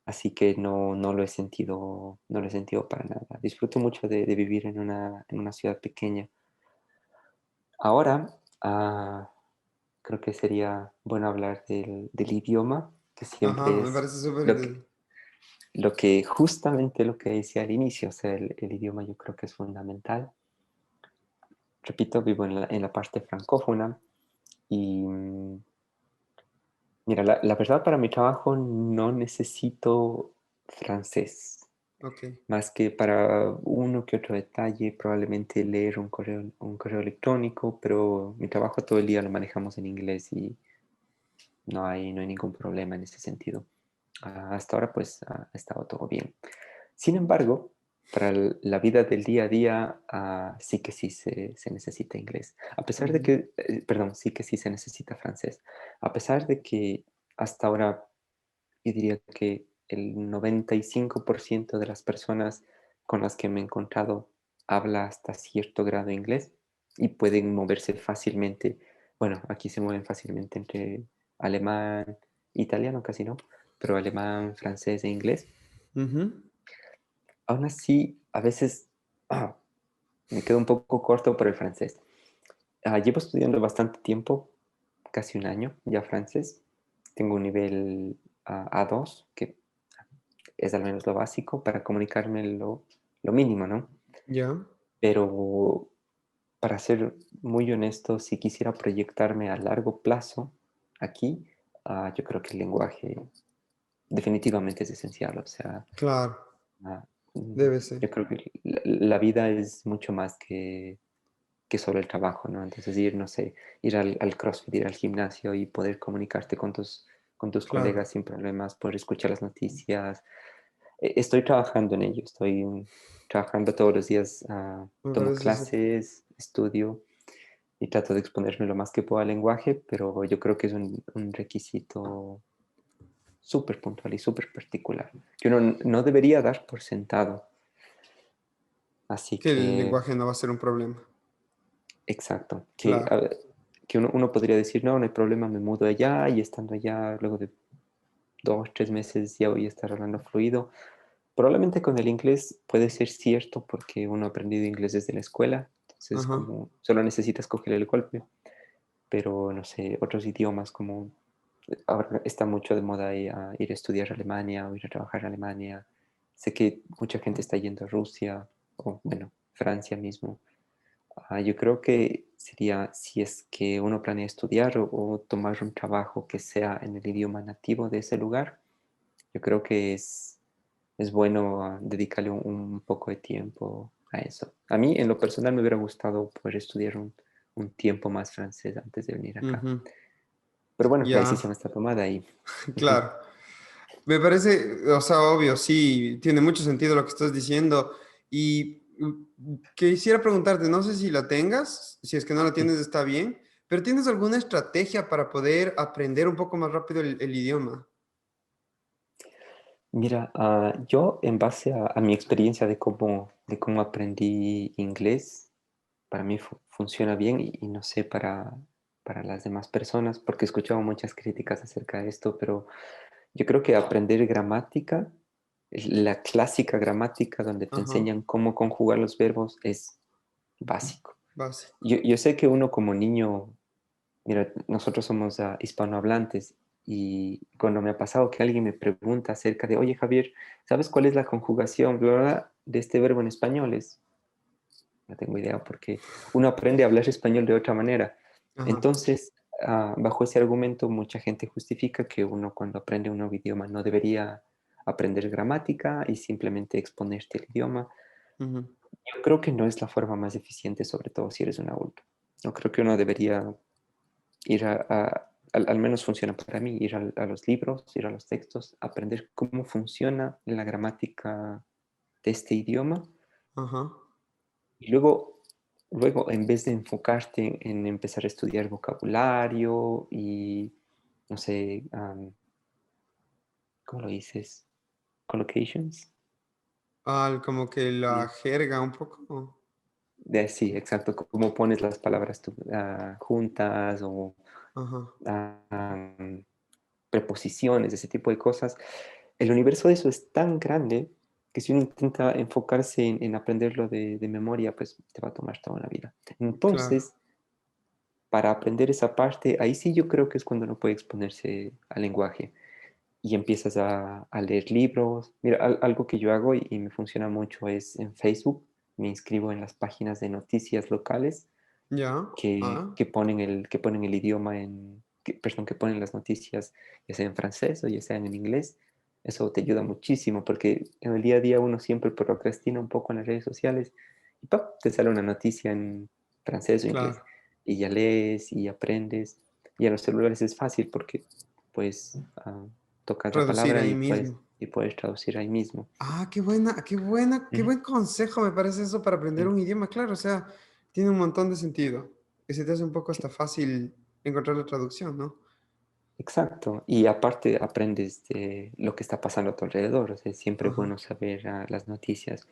Así que no lo he sentido, no lo he sentido para nada. Disfruto mucho de vivir en una ciudad pequeña. Ahora, creo que sería bueno hablar del idioma, que Ajá, siempre me es parece súper lo que, justamente lo que decía al inicio, o sea, el idioma yo creo que es fundamental. Repito, vivo en la parte francófona y mira, la verdad para mi trabajo no necesito francés, Ok. más que para uno que otro detalle, probablemente leer un correo electrónico, pero mi trabajo todo el día lo manejamos en inglés y no hay ningún problema en ese sentido. Hasta ahora pues ha estado todo bien. Sin embargo, para la vida del día a día, sí que sí se necesita inglés. A pesar de Ujú. que, perdón, sí que sí se necesita francés. A pesar de que hasta ahora yo diría que el 95% de las personas con las que me he encontrado habla hasta cierto grado inglés y pueden moverse fácilmente. Bueno, aquí se mueven fácilmente entre alemán, italiano casi no, pero alemán, francés e inglés. Ujú. Aún así, a veces ah, me quedo un poco corto por el francés. Llevo estudiando bastante tiempo, casi un año ya francés. Tengo un nivel A2, que es al menos lo básico para comunicarme lo mínimo, ¿no? Ya. Pero para ser muy honesto, si quisiera proyectarme a largo plazo aquí, yo creo que el lenguaje definitivamente es esencial. O sea, Claro, ah, mm, debe ser. yo creo que la vida es mucho más que que solo el trabajo, ¿no? Entonces ir, no sé, ir al CrossFit, ir al gimnasio y poder comunicarte con tus Claro. colegas sin problemas, poder escuchar las noticias. Estoy trabajando en ello, estoy trabajando todos los días, Me tomo parece súper. clases, estudio y trato de exponerme lo más que puedo al lenguaje, pero yo creo que es un requisito súper puntual y súper particular, que uno no debería dar por sentado. Así Que el que, lenguaje no va a ser un problema. exacto, que, Claro. que uno podría decir, no, no hay problema, me mudo allá y estando allá, luego de 2, 3 meses ya voy a estar hablando fluido. Probablemente con el inglés puede ser cierto porque uno ha aprendido inglés desde la escuela, entonces Ajá. como solo necesitas coger el golpe, pero no sé, otros idiomas como ahora está mucho de moda ir a estudiar a Alemania o ir a trabajar a Alemania. Sé que mucha gente está yendo a Rusia o bueno, Francia mismo. Yo creo que sería, si es que uno planea estudiar o tomar un trabajo que sea en el idioma nativo de ese lugar, yo creo que es bueno dedicarle un poco de tiempo a eso. A mí, en lo personal, me hubiera gustado poder estudiar un tiempo más francés antes de venir acá. Ujú. Pero bueno, la Ya, decisión está tomada y claro. Me parece, o sea, obvio, sí, tiene mucho sentido lo que estás diciendo. Y quisiera preguntarte, no sé si la tengas, si es que no la tienes está bien, pero ¿tienes alguna estrategia para poder aprender un poco más rápido el idioma? mira, yo en base a mi experiencia de cómo aprendí inglés, para mí funciona bien y no sé para las demás personas, porque he escuchado muchas críticas acerca de esto, pero yo creo que aprender gramática, la clásica gramática donde te Ajá, enseñan cómo conjugar los verbos es básico. básico. Yo sé que uno como niño, mira, nosotros somos hispanohablantes y cuando me ha pasado que alguien me pregunta acerca de, oye Javier, ¿sabes cuál es la conjugación bla, bla, bla, de este verbo en español? No tengo idea porque uno aprende a hablar español de otra manera. Ajá, Entonces, bajo ese argumento, mucha gente justifica que uno cuando aprende un nuevo idioma no debería aprender gramática y simplemente exponerte el idioma. ujú, Yo creo que no es la forma más eficiente, sobre todo si eres un adulto. Yo creo que uno debería ir al menos funciona para mí, ir a los libros, ir a los textos, aprender cómo funciona la gramática de este idioma ajá. y luego en vez de enfocarte en empezar a estudiar vocabulario y, no sé, ¿cómo lo dices? Collocations. Como que la Sí. jerga un poco. Sí, exacto, cómo pones las palabras juntas o Ajá, ah, preposiciones, ese tipo de cosas. El universo de eso es tan grande que si uno intenta enfocarse en aprenderlo de memoria, pues te va a tomar toda una vida. claro. Entonces, para aprender esa parte, ahí sí yo creo que es cuando uno puede exponerse al lenguaje y empiezas a leer libros. Mira, algo que yo hago y me funciona mucho es en Facebook, me inscribo en las páginas de noticias locales Ya. que ponen el idioma perdón, que ponen las noticias ya sea en francés o ya sean en inglés. Eso te ayuda muchísimo porque en el día a día uno siempre procrastina un poco en las redes sociales y ¡pap! Te sale una noticia en francés o inglés Claro. y ya lees y aprendes. Y a los celulares es fácil porque pues tocas la Traducir palabra ahí y mismo. puedes traducir ahí mismo. Qué buena, qué buena, qué Ujú, buen consejo me parece eso para aprender ujú. un idioma. Claro, o sea, tiene un montón de sentido. Y se te hace un poco hasta fácil encontrar la traducción, ¿no? Exacto, y aparte aprendes de lo que está pasando a tu alrededor, o sea, es siempre Ajá. bueno saber las noticias.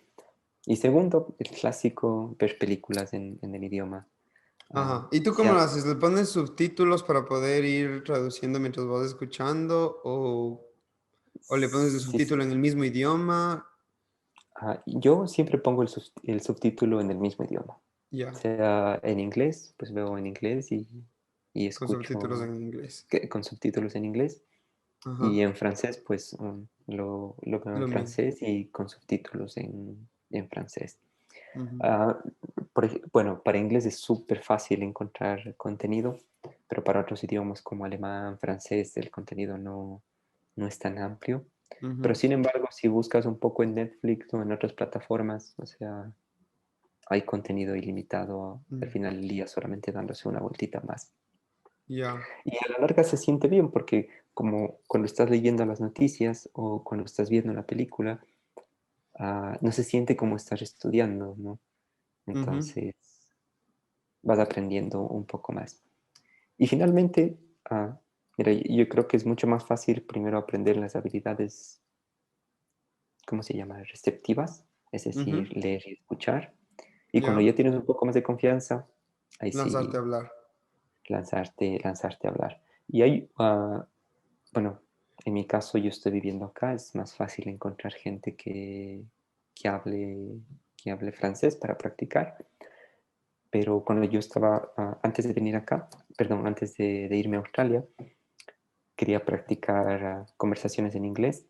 Y segundo, el clásico, ver películas en el idioma. Ah, Ajá. ¿Y tú cómo lo sea, haces? ¿Le pones subtítulos para poder ir traduciendo mientras vas escuchando? ¿O le pones el sí, subtítulo en el mismo idioma? yo siempre pongo el subtítulo en el mismo idioma, Ya, sea en inglés, pues veo en inglés y con subtítulos escucho en inglés. con subtítulos en inglés. Ajá. Y en francés, pues lo veo en Lo mismo. francés y con subtítulos en francés. Ujú. Ah, bueno, para inglés es súper fácil encontrar contenido, pero para otros idiomas como alemán, francés, el contenido no es tan amplio. Pero Ujú. sin embargo, si buscas un poco en Netflix o en otras plataformas, o sea, hay contenido ilimitado al Mm, final del día, solamente dándose una vueltita más. ya. Y a la larga se siente bien porque como cuando estás leyendo las noticias o cuando estás viendo una película, no se siente como estar estudiando, ¿no? Ujú. Entonces vas aprendiendo un poco más. Y finalmente, mira, yo creo que es mucho más fácil primero aprender las habilidades, ¿cómo se llama? Receptivas, es Ujú. decir, leer y escuchar. Y cuando Ya. ya tienes un poco más de confianza, ahí Lanzarte a sí hablar. lanzarte a hablar. Y hay, bueno, en mi caso yo estoy viviendo acá, es más fácil encontrar gente que hable, que hable francés para practicar. Pero cuando yo estaba, antes de venir acá, perdón, antes de irme a Australia, quería practicar conversaciones en inglés.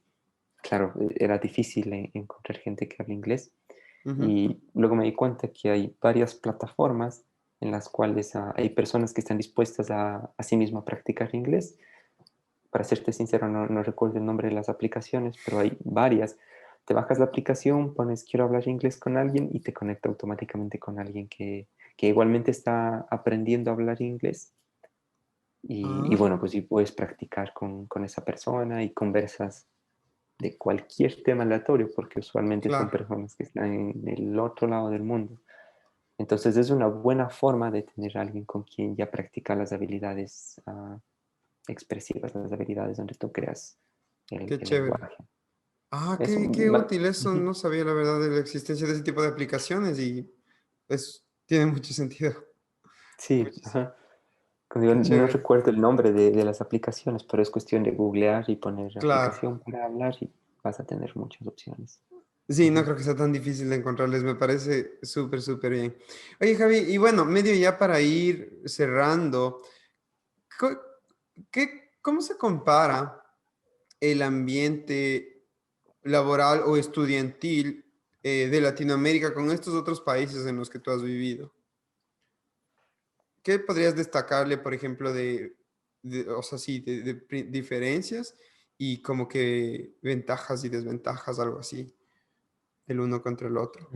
Claro, era difícil encontrar gente que hable inglés. Ujú. Y luego me di cuenta que hay varias plataformas en las cuales hay personas que están dispuestas a sí mismas a practicar inglés. Para serte sincero, no recuerdo el nombre de las aplicaciones, pero hay varias. Te bajas la aplicación, pones quiero hablar inglés con alguien y te conecta automáticamente con alguien que igualmente está aprendiendo a hablar inglés. Y bueno, Ah, pues sí puedes practicar con esa persona y conversas de cualquier tema aleatorio, porque usualmente son claro. personas que están en el otro lado del mundo. Entonces es una buena forma de tener a alguien con quien ya practica las habilidades expresivas, las habilidades donde tú creas Qué el chévere. lenguaje. Ah, Eso, qué útil eso. ujú. No sabía la verdad de la existencia de ese tipo de aplicaciones y tiene mucho sentido. Sí, Mucho ajá. Como digo, Qué no chévere. recuerdo el nombre de las aplicaciones, pero es cuestión de googlear y poner Claro. aplicación para hablar y vas a tener muchas opciones. Sí, no Ujú. creo que sea tan difícil de encontrarles. Me parece súper, súper bien. Oye, Javi, y bueno, medio ya para ir cerrando, co- ¿cómo se compara el ambiente laboral o estudiantil de Latinoamérica con estos otros países en los que tú has vivido? ¿Qué podrías destacarle, por ejemplo, o sea, sí, diferencias y como que ventajas y desventajas, algo así, el uno contra el otro?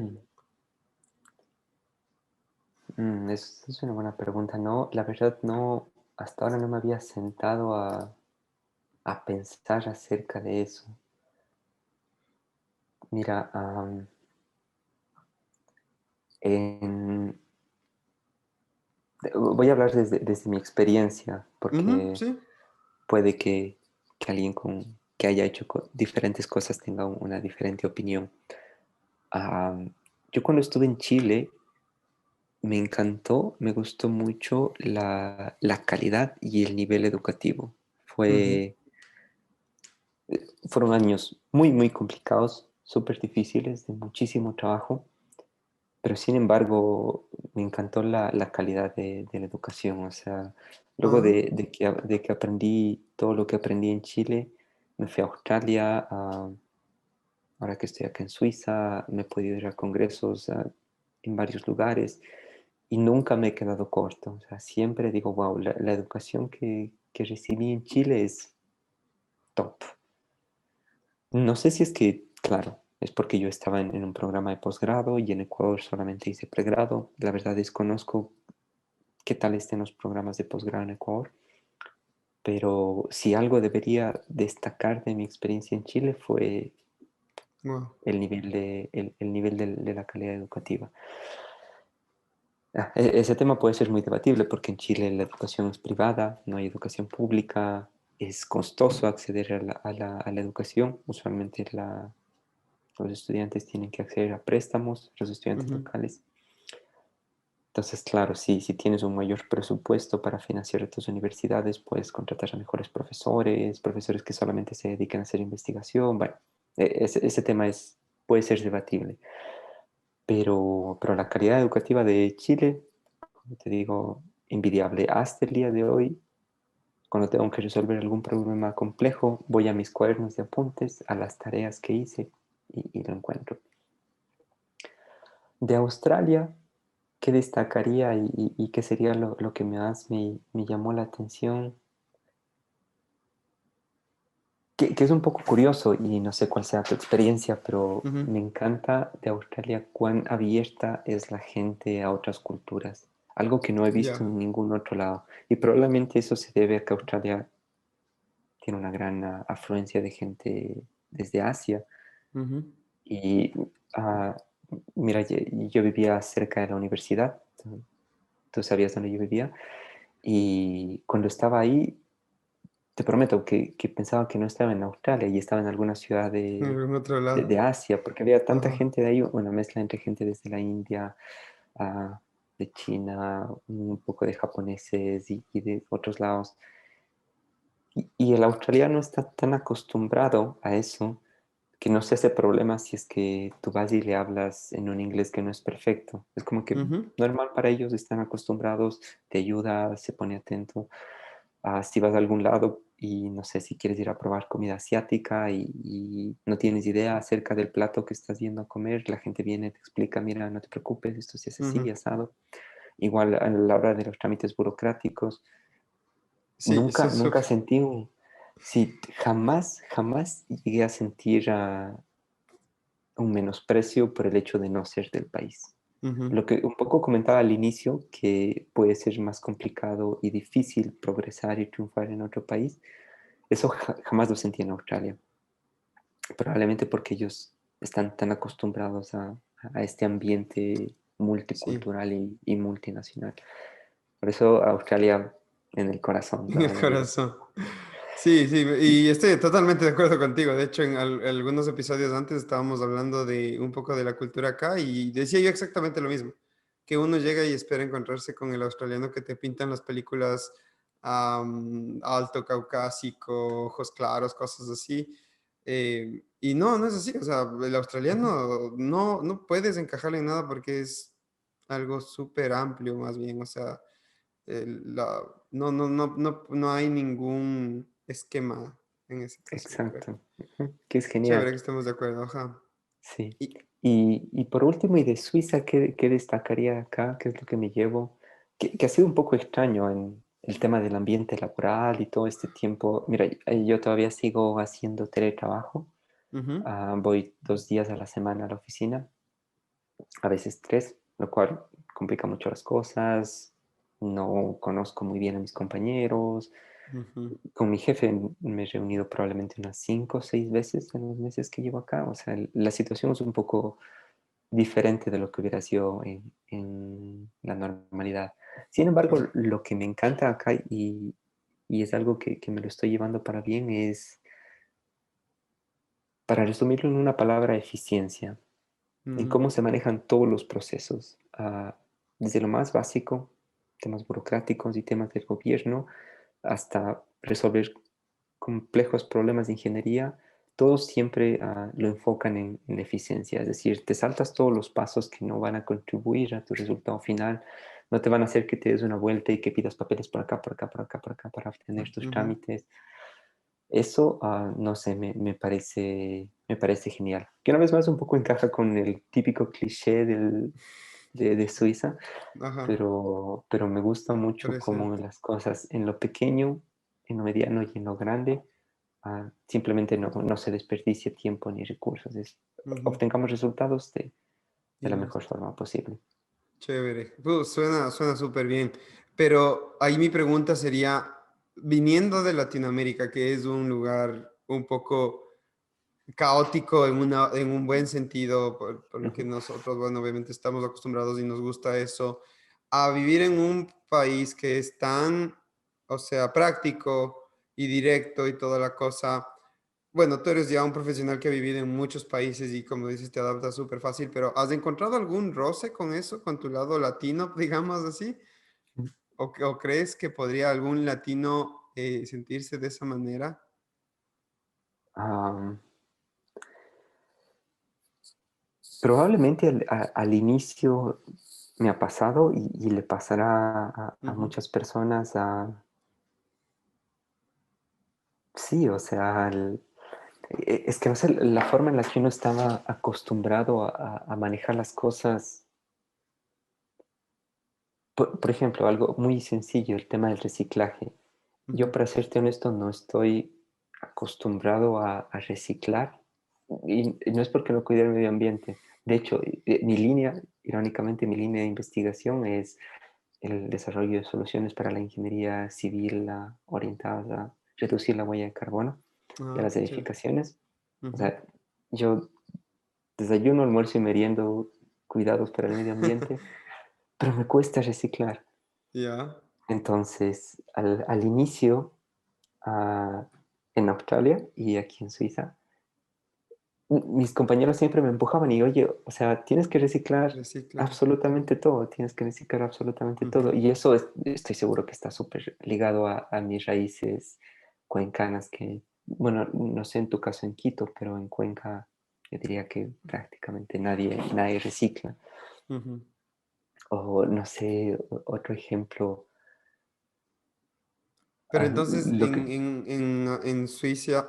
Mm. Es una buena pregunta. No, la verdad no, hasta ahora no me había sentado a pensar acerca de eso. Mira, en- voy a hablar desde mi experiencia, Ujú, porque sí. puede que alguien que haya hecho diferentes cosas tenga una diferente opinión. Am, yo cuando estuve en Chile me encantó, me gustó mucho la calidad y el nivel educativo. Ujú. Fue, fueron años muy, muy complicados, súper difíciles, de muchísimo trabajo, pero sin embargo me encantó la calidad de la educación. O sea, luego Ah, de que aprendí todo lo que aprendí en Chile, me fui a Australia. Ahora que estoy acá en Suiza, me he podido ir a congresos en varios lugares y nunca me he quedado corto. O sea, siempre digo, wow, la educación que recibí en Chile es top. No sé si es que, claro, es porque yo estaba en un programa de posgrado y en Ecuador solamente hice pregrado. La verdad desconozco qué tal estén los programas de posgrado en Ecuador, pero si algo debería destacar de mi experiencia en Chile fue wow. el nivel el nivel de la calidad educativa. Ese tema puede ser muy debatible porque en Chile la educación es privada, no hay educación pública, es costoso acceder a la educación. Usualmente los estudiantes tienen que acceder a préstamos, los estudiantes Ujú. locales. Entonces, claro, si tienes un mayor presupuesto para financiar tus universidades, puedes contratar a mejores profesores, profesores que solamente se dedican a hacer investigación. Bueno, ese tema puede ser debatible. Pero la calidad educativa de Chile, como te digo, envidiable. Hasta el día de hoy, cuando tengo que resolver algún problema complejo, voy a mis cuadernos de apuntes, a las tareas que hice y lo encuentro. De Australia, ¿qué destacaría y qué sería lo que más me llamó la atención? que es un poco curioso y no sé cuál sea tu experiencia, pero Ujú. me encanta de Australia cuán abierta es la gente a otras culturas, algo que no he visto Ya. en ningún otro lado. Y probablemente eso se debe a que Australia tiene una gran afluencia de gente desde Asia. Ujú. Y ah, mira, yo vivía cerca de la universidad, tú sabías dónde yo vivía, y cuando estaba ahí, te prometo que pensaba que no estaba en Australia y estaba en alguna ciudad En algún otro lado. de Asia, porque había tanta Ajá. gente de ahí, una mezcla entre gente desde la India, ah, de China, un poco de japoneses y de otros lados. Y el australiano está tan acostumbrado a eso que no se hace problema si es que tú vas y le hablas en un inglés que no es perfecto. Es como que Ujú. normal para ellos, están acostumbrados, te ayuda, se pone atento. Si vas a algún lado y no sé si quieres ir a probar comida asiática y no tienes idea acerca del plato que estás yendo a comer, la gente viene, te explica, mira, no te preocupes, esto se hace así, Ujú. asado. Igual a la hora de los trámites burocráticos, Sí, eso es nunca súper. sentí sí, jamás llegué a sentir un menosprecio por el hecho de no ser del país. Ujú. Lo que un poco comentaba al inicio, que puede ser más complicado y difícil progresar y triunfar en otro país, eso jamás lo sentí en Australia. Probablemente porque ellos están tan acostumbrados a este ambiente Sí, multicultural y multinacional. Por eso Australia en el corazón, en la el verdad llevo. corazón. Sí, sí, y estoy totalmente de acuerdo contigo. De hecho, en algunos episodios antes estábamos hablando de un poco de la cultura acá y decía yo exactamente lo mismo, que uno llega y espera encontrarse con el australiano que te pintan las películas alto, caucásico, ojos claros, cosas así. Y no, no es así. O sea, el Ujú. australiano no puedes encajarle en nada porque es algo súper amplio más bien. O sea, no hay ningún esquema en ese caso, yo creo. Exacto. Ujú. Que es Chévere genial. que estemos de acuerdo, ajá. Sí. Y, Y por último, y de Suiza, ¿qué destacaría acá? ¿Qué es lo que me llevo? Que ha sido un poco extraño en el tema del ambiente laboral y todo este tiempo. Mira, yo todavía sigo haciendo teletrabajo. ujú, Voy 2 días a la semana a la oficina, a veces 3, lo cual complica mucho las cosas. No conozco muy bien a mis compañeros. ujú, Con mi jefe me he reunido probablemente unas 5 o 6 veces en los meses que llevo acá. O sea, la situación es un poco diferente de lo que hubiera sido en la normalidad. Sin embargo, claro. lo que me encanta acá y es algo que me lo estoy llevando para bien es, para resumirlo en una palabra, eficiencia, en Mm, cómo se manejan todos los procesos, desde lo más básico, temas burocráticos y temas del gobierno, hasta resolver complejos problemas de ingeniería, todos siempre lo enfocan en la eficiencia, es decir, te saltas todos los pasos que no van a contribuir a tu resultado final, no te van a hacer que te des una vuelta y que pidas papeles por acá, por acá, por acá, por acá para obtener tus ujú. trámites. Eso, no sé, me parece genial. Que una vez más un poco encaja con el típico cliché de Suiza, Ajá, pero me gusta mucho cómo presente. las cosas en lo pequeño, en lo mediano y en lo grande, simplemente no se desperdicia tiempo ni recursos. Ujú, Obtengamos resultados de y la mejor listo. forma posible. Chévere. Suena súper bien. Pero ahí mi pregunta sería, viniendo de Latinoamérica, que es un lugar un poco caótico en un buen sentido, por lo que Ujú. nosotros, bueno, obviamente estamos acostumbrados y nos gusta eso, a vivir en un país que es tan, o sea, práctico y directo y toda la cosa. Bueno, tú eres ya un profesional que ha vivido en muchos países y como dices, te adaptas súper fácil, pero ¿has encontrado algún roce con eso, con tu lado latino, digamos así? ¿O crees que podría algún latino sentirse de esa manera? Am, Probablemente al inicio me ha pasado y le pasará a Ujú, muchas personas. Sí, o sea, es que no sé, la forma en la que uno estaba acostumbrado a manejar las cosas. Por ejemplo, algo muy sencillo, el tema del reciclaje. Yo, ujú, para serte honesto, no estoy acostumbrado a reciclar y no es porque no cuide el medio ambiente. De hecho, irónicamente, mi línea de investigación es el desarrollo de soluciones para la ingeniería civil orientadas a reducir la huella de carbono de Ah, las qué chévere. edificaciones. O Ujú. sea, yo desayuno, almuerzo y meriendo cuidados para el medio ambiente, pero me cuesta reciclar. Ya. Entonces, al inicio, ah, en Australia y aquí en Suiza, mis compañeros siempre me empujaban y, oye, o sea, tienes que reciclar Recicla. absolutamente todo, tienes que reciclar absolutamente todo. Ujú. Y eso estoy seguro que está súper ligado a mis raíces cuencanas, que, bueno, no sé en tu caso en Quito, pero en Cuenca yo diría que prácticamente nadie recicla. Ujú. O no sé, otro ejemplo, Pero entonces lo que... en Suiza,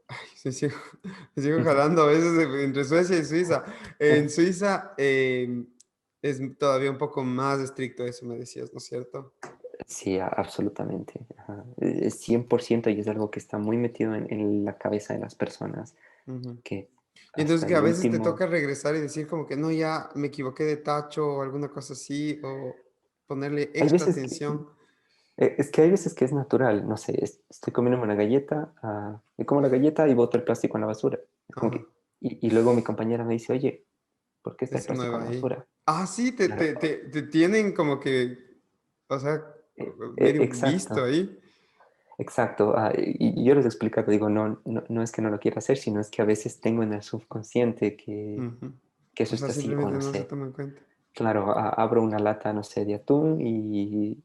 ay, me sigo jalando a veces entre Suecia y Suiza. En Suiza es todavía un poco más estricto eso, me decías, ¿no es cierto? Sí, absolutamente. Ajá. Es 100% y es algo que está muy metido en la cabeza de las personas, Ujú. que Y entonces hasta que el a veces te último... toca regresar y decir como que no, ya me equivoqué de tacho o alguna cosa así, o ponerle Hay extra veces que, atención. es que hay veces que es natural, no sé, estoy comiendo una galleta, me como la galleta y boto el plástico en la basura. Es como Ajá, que, y luego mi compañera me dice, oye, ¿por qué está el eso no plástico va en la ahí. basura? Ah, sí, Claro, te tienen como que, o sea, medio visto exacto, ahí. exacto. Y yo les explico, digo, no es que no lo quiera hacer, sino es que a veces tengo en el subconsciente Ujú. que O eso sea, está así, o simplemente no no se sé. toma en cuenta. Claro, abro una lata, no sé, de atún y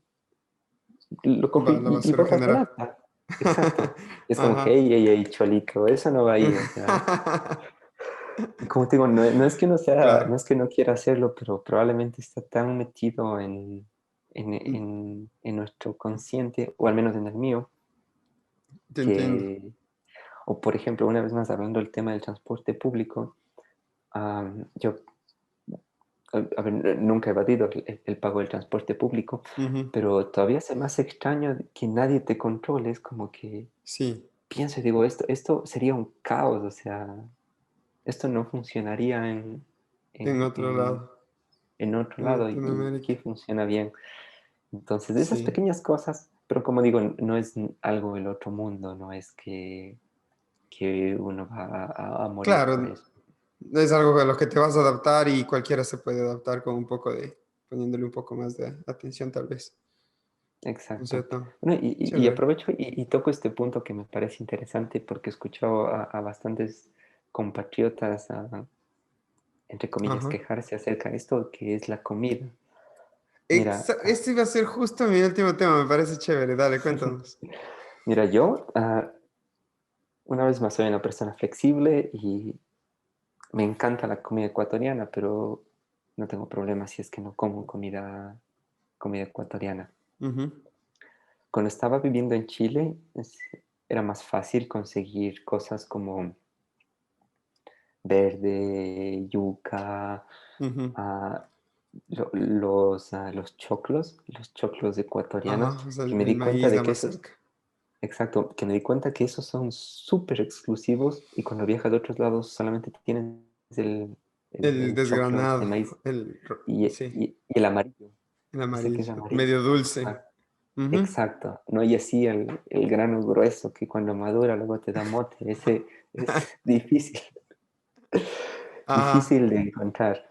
lo cojo Va a la y basura botas la general. lata. Exacto. Es como que, Ajá. hey, cholito, eso no va ahí, o sea. Y como te digo, no es que no Claro, es que no quiera hacerlo, pero probablemente está tan metido mm, en nuestro consciente, o al menos en el mío, te entiendo. que, o por ejemplo, una vez más hablando del tema del transporte público, yo, a ver, nunca he evadido el pago del transporte público, Ujú. pero todavía se me hace extraño que nadie te controle, es como que Sí, pienso y digo, esto sería un caos, o sea, esto no funcionaría en en, otro en, lado, en otro en lado y Latinoamérica. aquí funciona bien. Entonces, esas Sí, pequeñas cosas, pero como digo, no es algo del otro mundo, no es que uno va a morir por claro, eso. es algo a lo que te vas a adaptar y cualquiera se puede adaptar con un poco de, poniéndole un poco más de atención tal vez, ¿no es Exacto. cierto? Bueno, y Chévere. aprovecho y toco este punto que me parece interesante porque he escuchado a bastantes compatriotas, entre comillas, Ajá. quejarse acerca de esto, que es la comida. Mira, Este iba a ser justo mi último tema, me parece chévere. Dale, cuéntanos. mira, yo una vez más soy una persona flexible y me encanta la comida ecuatoriana, pero no tengo problema si es que no como comida ecuatoriana. Ujú. Cuando estaba viviendo en Chile, era más fácil conseguir cosas como verde, yuca, Ujú. ah, los choclos ecuatorianos, Ajá, o sea, que me el di cuenta maíz, de la que esos, mazorca. exacto, que me di cuenta que esos son súper exclusivos y cuando viajas de otros lados solamente tienes El el choclo de desgranado, maíz sí, y el amarillo, el ese que es amarillo, amarillo. medio dulce. Exacto. Ujú. Exacto, no hay así el grano grueso que cuando madura luego te da mote, ese es difícil, Ajá. difícil de encontrar.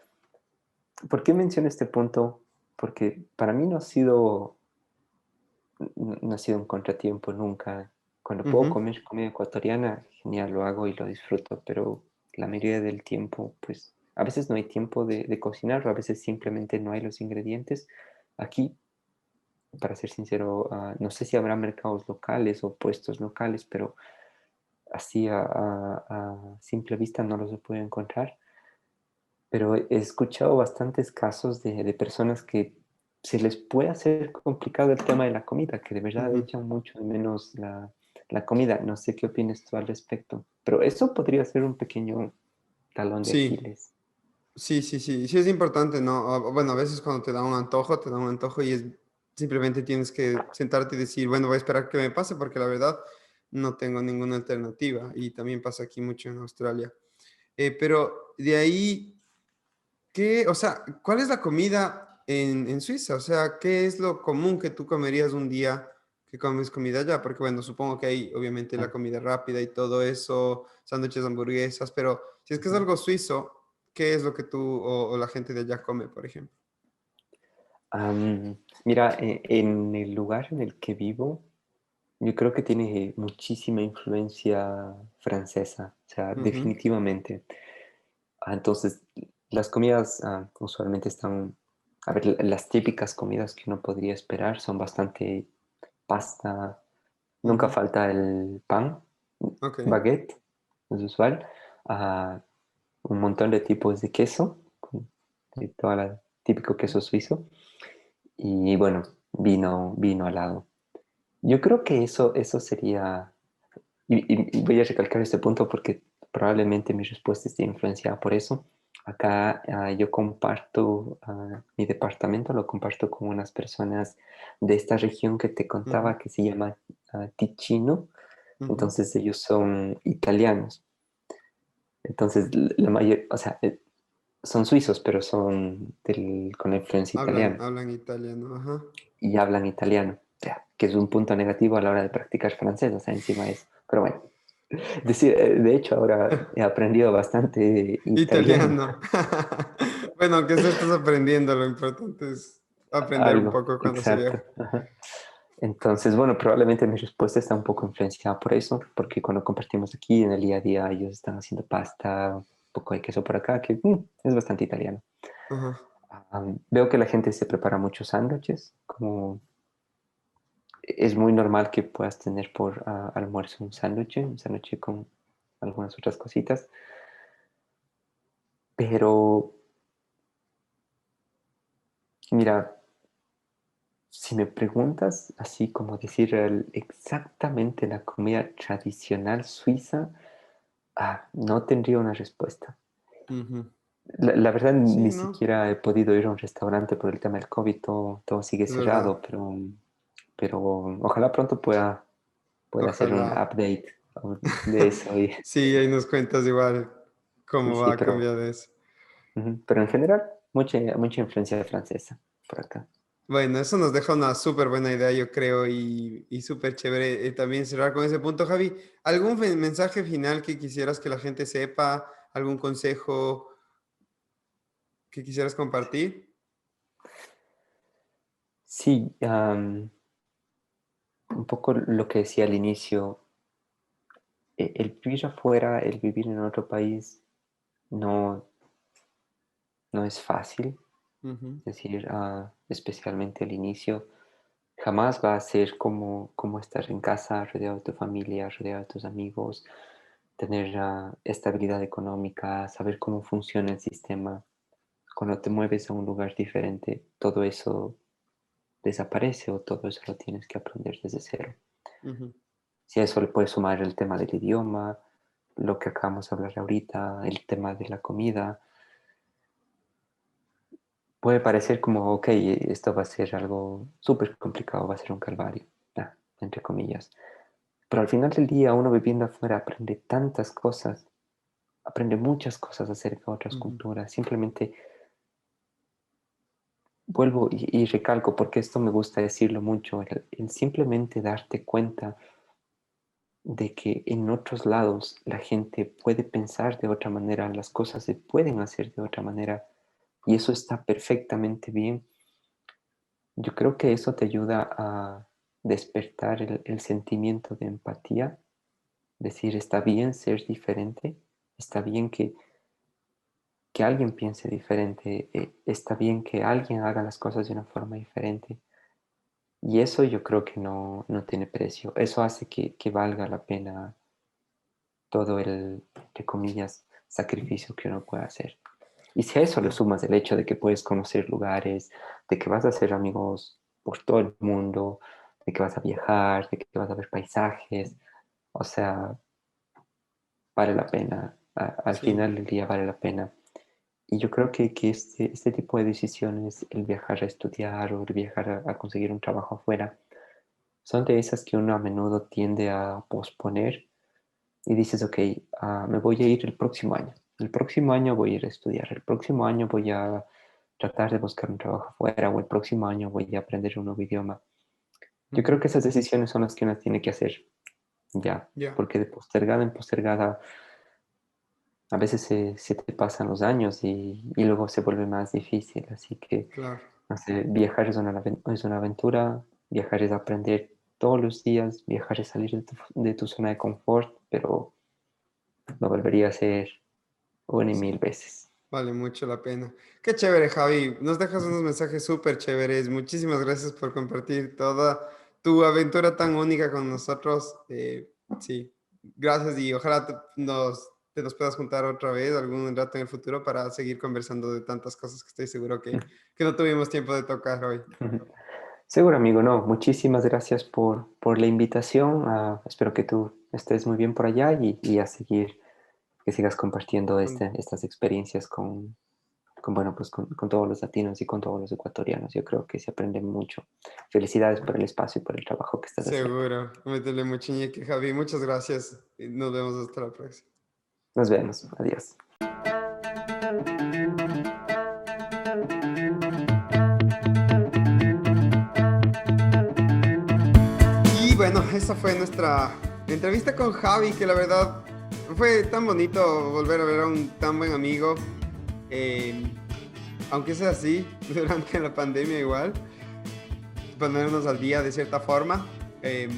¿Por qué menciono este punto? Porque para mí no ha sido un contratiempo nunca. Cuando puedo Ujú. comer comida ecuatoriana, genial, lo hago y lo disfruto, pero la mayoría del tiempo, pues a veces no hay tiempo de cocinarlo, a veces simplemente no hay los ingredientes. Aquí, para ser sincero, no sé si habrá mercados locales o puestos locales, pero así a simple vista no los he podido encontrar. Pero he escuchado bastantes casos de personas que se les puede hacer complicado el tema de la comida, que de verdad Ujú. echan mucho de menos la comida. No sé qué opinas tú al respecto, pero eso podría ser un pequeño talón de Sí, Aquiles. sí es importante, ¿no? Bueno, a veces cuando te da un antojo y es simplemente tienes que sentarte y decir, bueno, voy a esperar que me pase porque la verdad no tengo ninguna alternativa. Y también pasa aquí mucho en Australia. Pero de ahí, ¿qué, o sea, cuál es la comida en Suiza? O sea, ¿qué es lo común que tú comerías un día que comes comida allá? Porque bueno, supongo que hay obviamente la Ah, comida rápida y todo eso, sándwiches, hamburguesas, pero si es que es ujú. algo suizo, ¿qué es lo que tú o la gente de allá come, por ejemplo? Mira, en el lugar en el que vivo, yo creo que tiene muchísima influencia francesa, o sea, Ujú, definitivamente. Entonces, las comidas usualmente están, a ver, las típicas comidas que uno podría esperar son bastante pasta, nunca ujú. falta el pan, Ok. baguette, es usual, ah, un montón de tipos de queso, de todo el típico queso suizo, y bueno, vino al lado. Yo creo que eso sería, y voy a recalcar este punto porque probablemente mi respuesta esté influenciada por eso. Acá yo comparto mi departamento, lo comparto con unas personas de esta región que te Ujú, contaba que se llama Ticino. ujú. Entonces ellos son italianos. Entonces la mayor, o sea, son suizos, pero son con influencia Hablan, italiana hablan italiano, ajá. y hablan italiano, ya, que es un punto negativo a la hora de practicar francés, o sea, encima de eso. Pero bueno, decir, de hecho ahora he aprendido bastante italiano, Italiano. Bueno, aunque sea estás aprendiendo, lo importante es aprender un algo, poco cuando se exacto. viaja. Ajá. Entonces, bueno, probablemente mi respuesta está un poco influenciada por eso, porque cuando compartimos aquí en el día a día, ellos están haciendo pasta, un poco de queso por acá, que es bastante italiano. Ajá. Veo que la gente se prepara muchos sándwiches, como es muy normal que puedas tener por almuerzo un sándwich con algunas otras cositas, pero mira, si me preguntas así como decir exactamente la comida tradicional suiza, no tendría una respuesta. Ujú. La verdad, ni Sí, ¿no? siquiera he podido ir a un restaurante por el tema del COVID, todo sigue Es verdad. cerrado, pero ojalá pronto pueda hacer un Ojalá. update de eso. Sí, ahí nos cuentas igual Y cómo sí, va a cambiar eso. pero en general, mucha influencia francesa por acá. Bueno, eso nos deja una súper buena idea, yo creo, y súper chévere también cerrar con ese punto, Javi. ¿Algún mensaje final que quisieras que la gente sepa? ¿Algún consejo que quisieras compartir? Sí, un poco lo que decía al inicio, el vivir afuera, el vivir en otro país, no, no es fácil. Ujú, Es decir, especialmente al inicio, jamás va a ser como estar en casa, rodeado de tu familia, rodeado de tus amigos, tener estabilidad económica, saber cómo funciona el sistema. Cuando te mueves a un lugar diferente, todo eso desaparece o todo eso lo tienes que aprender desde cero. ujú. Si a eso le puedes sumar el tema del idioma, lo que acabamos de hablar ahorita, el tema de la comida, puede parecer como, ok, esto va a ser algo súper complicado, va a ser un calvario, entre comillas. Pero al final del día, uno viviendo afuera aprende tantas cosas, aprende muchas cosas acerca de otras Ujú, culturas. Simplemente vuelvo y recalco, porque esto me gusta decirlo mucho, el simplemente darte cuenta de que en otros lados la gente puede pensar de otra manera, las cosas se pueden hacer de otra manera y eso está perfectamente bien. Yo creo que eso te ayuda a despertar el sentimiento de empatía, decir, está bien ser diferente, está bien que alguien piense diferente, está bien que alguien haga las cosas de una forma diferente. Y eso yo creo que no tiene precio. Eso hace que valga la pena todo entre comillas, sacrificio que uno puede hacer. Y si a eso le sí. sumas el hecho de que puedes conocer lugares, de que vas a hacer amigos por todo el mundo, de que vas a viajar, de que vas a ver paisajes, o sea, vale la pena. Al Sí. final del día vale la pena. Y yo creo que este tipo de decisiones, el viajar a estudiar o el viajar a conseguir un trabajo afuera, son de esas que uno a menudo tiende a posponer y dices, ok, me voy a ir el próximo año. El próximo año voy a ir a estudiar. El próximo año voy a tratar de buscar un trabajo afuera o el próximo año voy a aprender un nuevo idioma. Yo creo que esas decisiones son las que uno tiene que hacer ya, Ya, porque de postergada en postergada a veces se te pasan los años y luego se vuelve más difícil. Así que claro. no sé, viajar es una aventura, viajar es aprender todos los días, viajar es salir de tu zona de confort, pero lo volvería a hacer una y mil veces. Vale mucho la pena. Qué chévere, Javi. Nos dejas unos mensajes súper chéveres. Muchísimas gracias por compartir toda tu aventura tan única con nosotros. Sí, gracias y ojalá te nos puedas juntar otra vez algún rato en el futuro para seguir conversando de tantas cosas que estoy seguro que no tuvimos tiempo de tocar hoy. Seguro, amigo, no. Muchísimas gracias por la invitación. Espero que tú estés muy bien por allá y a seguir, que sigas compartiendo estas experiencias bueno, pues con todos los latinos y con todos los ecuatorianos. Yo creo que se aprende mucho. Felicidades por el espacio y por el trabajo que estás haciendo. Seguro. Métele mucho ñeque, Javi. Muchas gracias. Y nos vemos hasta la próxima. Nos vemos. Adiós. Y bueno, esa fue nuestra entrevista con Javi, que la verdad fue tan bonito volver a ver a un tan buen amigo, eh, aunque sea así, durante la pandemia igual, ponernos al día de cierta forma. Eh,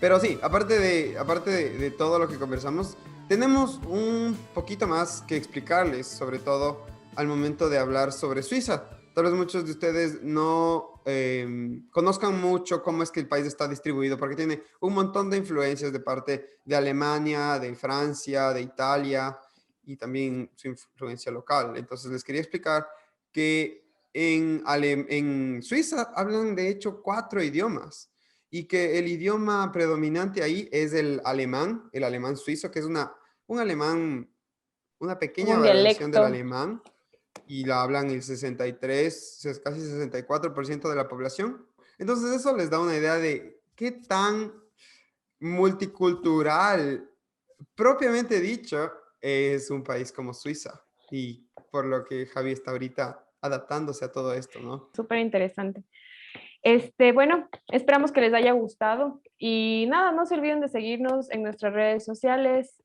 pero sí, aparte de todo lo que conversamos, tenemos un poquito más que explicarles, sobre todo al momento de hablar sobre Suiza. Tal vez muchos de ustedes no conozcan mucho cómo es que el país está distribuido, porque tiene un montón de influencias de parte de Alemania, de Francia, de Italia y también su influencia local. Entonces les quería explicar que en Suiza hablan de hecho 4 idiomas y que el idioma predominante ahí es el alemán suizo, que es un alemán, una Como pequeña un variación del dialecto. alemán y la hablan el 63, casi 64% de la población. Entonces eso les da una idea de qué tan multicultural, propiamente dicho, es un país como Suiza y por lo que Javi está ahorita adaptándose a todo esto, ¿no? Súper interesante. Bueno, esperamos que les haya gustado y nada, no se olviden de seguirnos en nuestras redes sociales.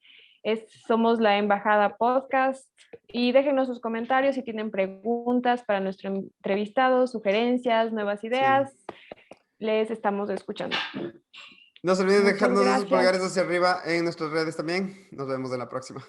Somos la Embajada Podcast y déjenos sus comentarios si tienen preguntas para nuestro entrevistado, sugerencias, nuevas Sí. ideas. Les estamos escuchando. No se olviden Muchas dejarnos esos gracias. pulgares hacia arriba en nuestras redes también. Nos vemos en la próxima.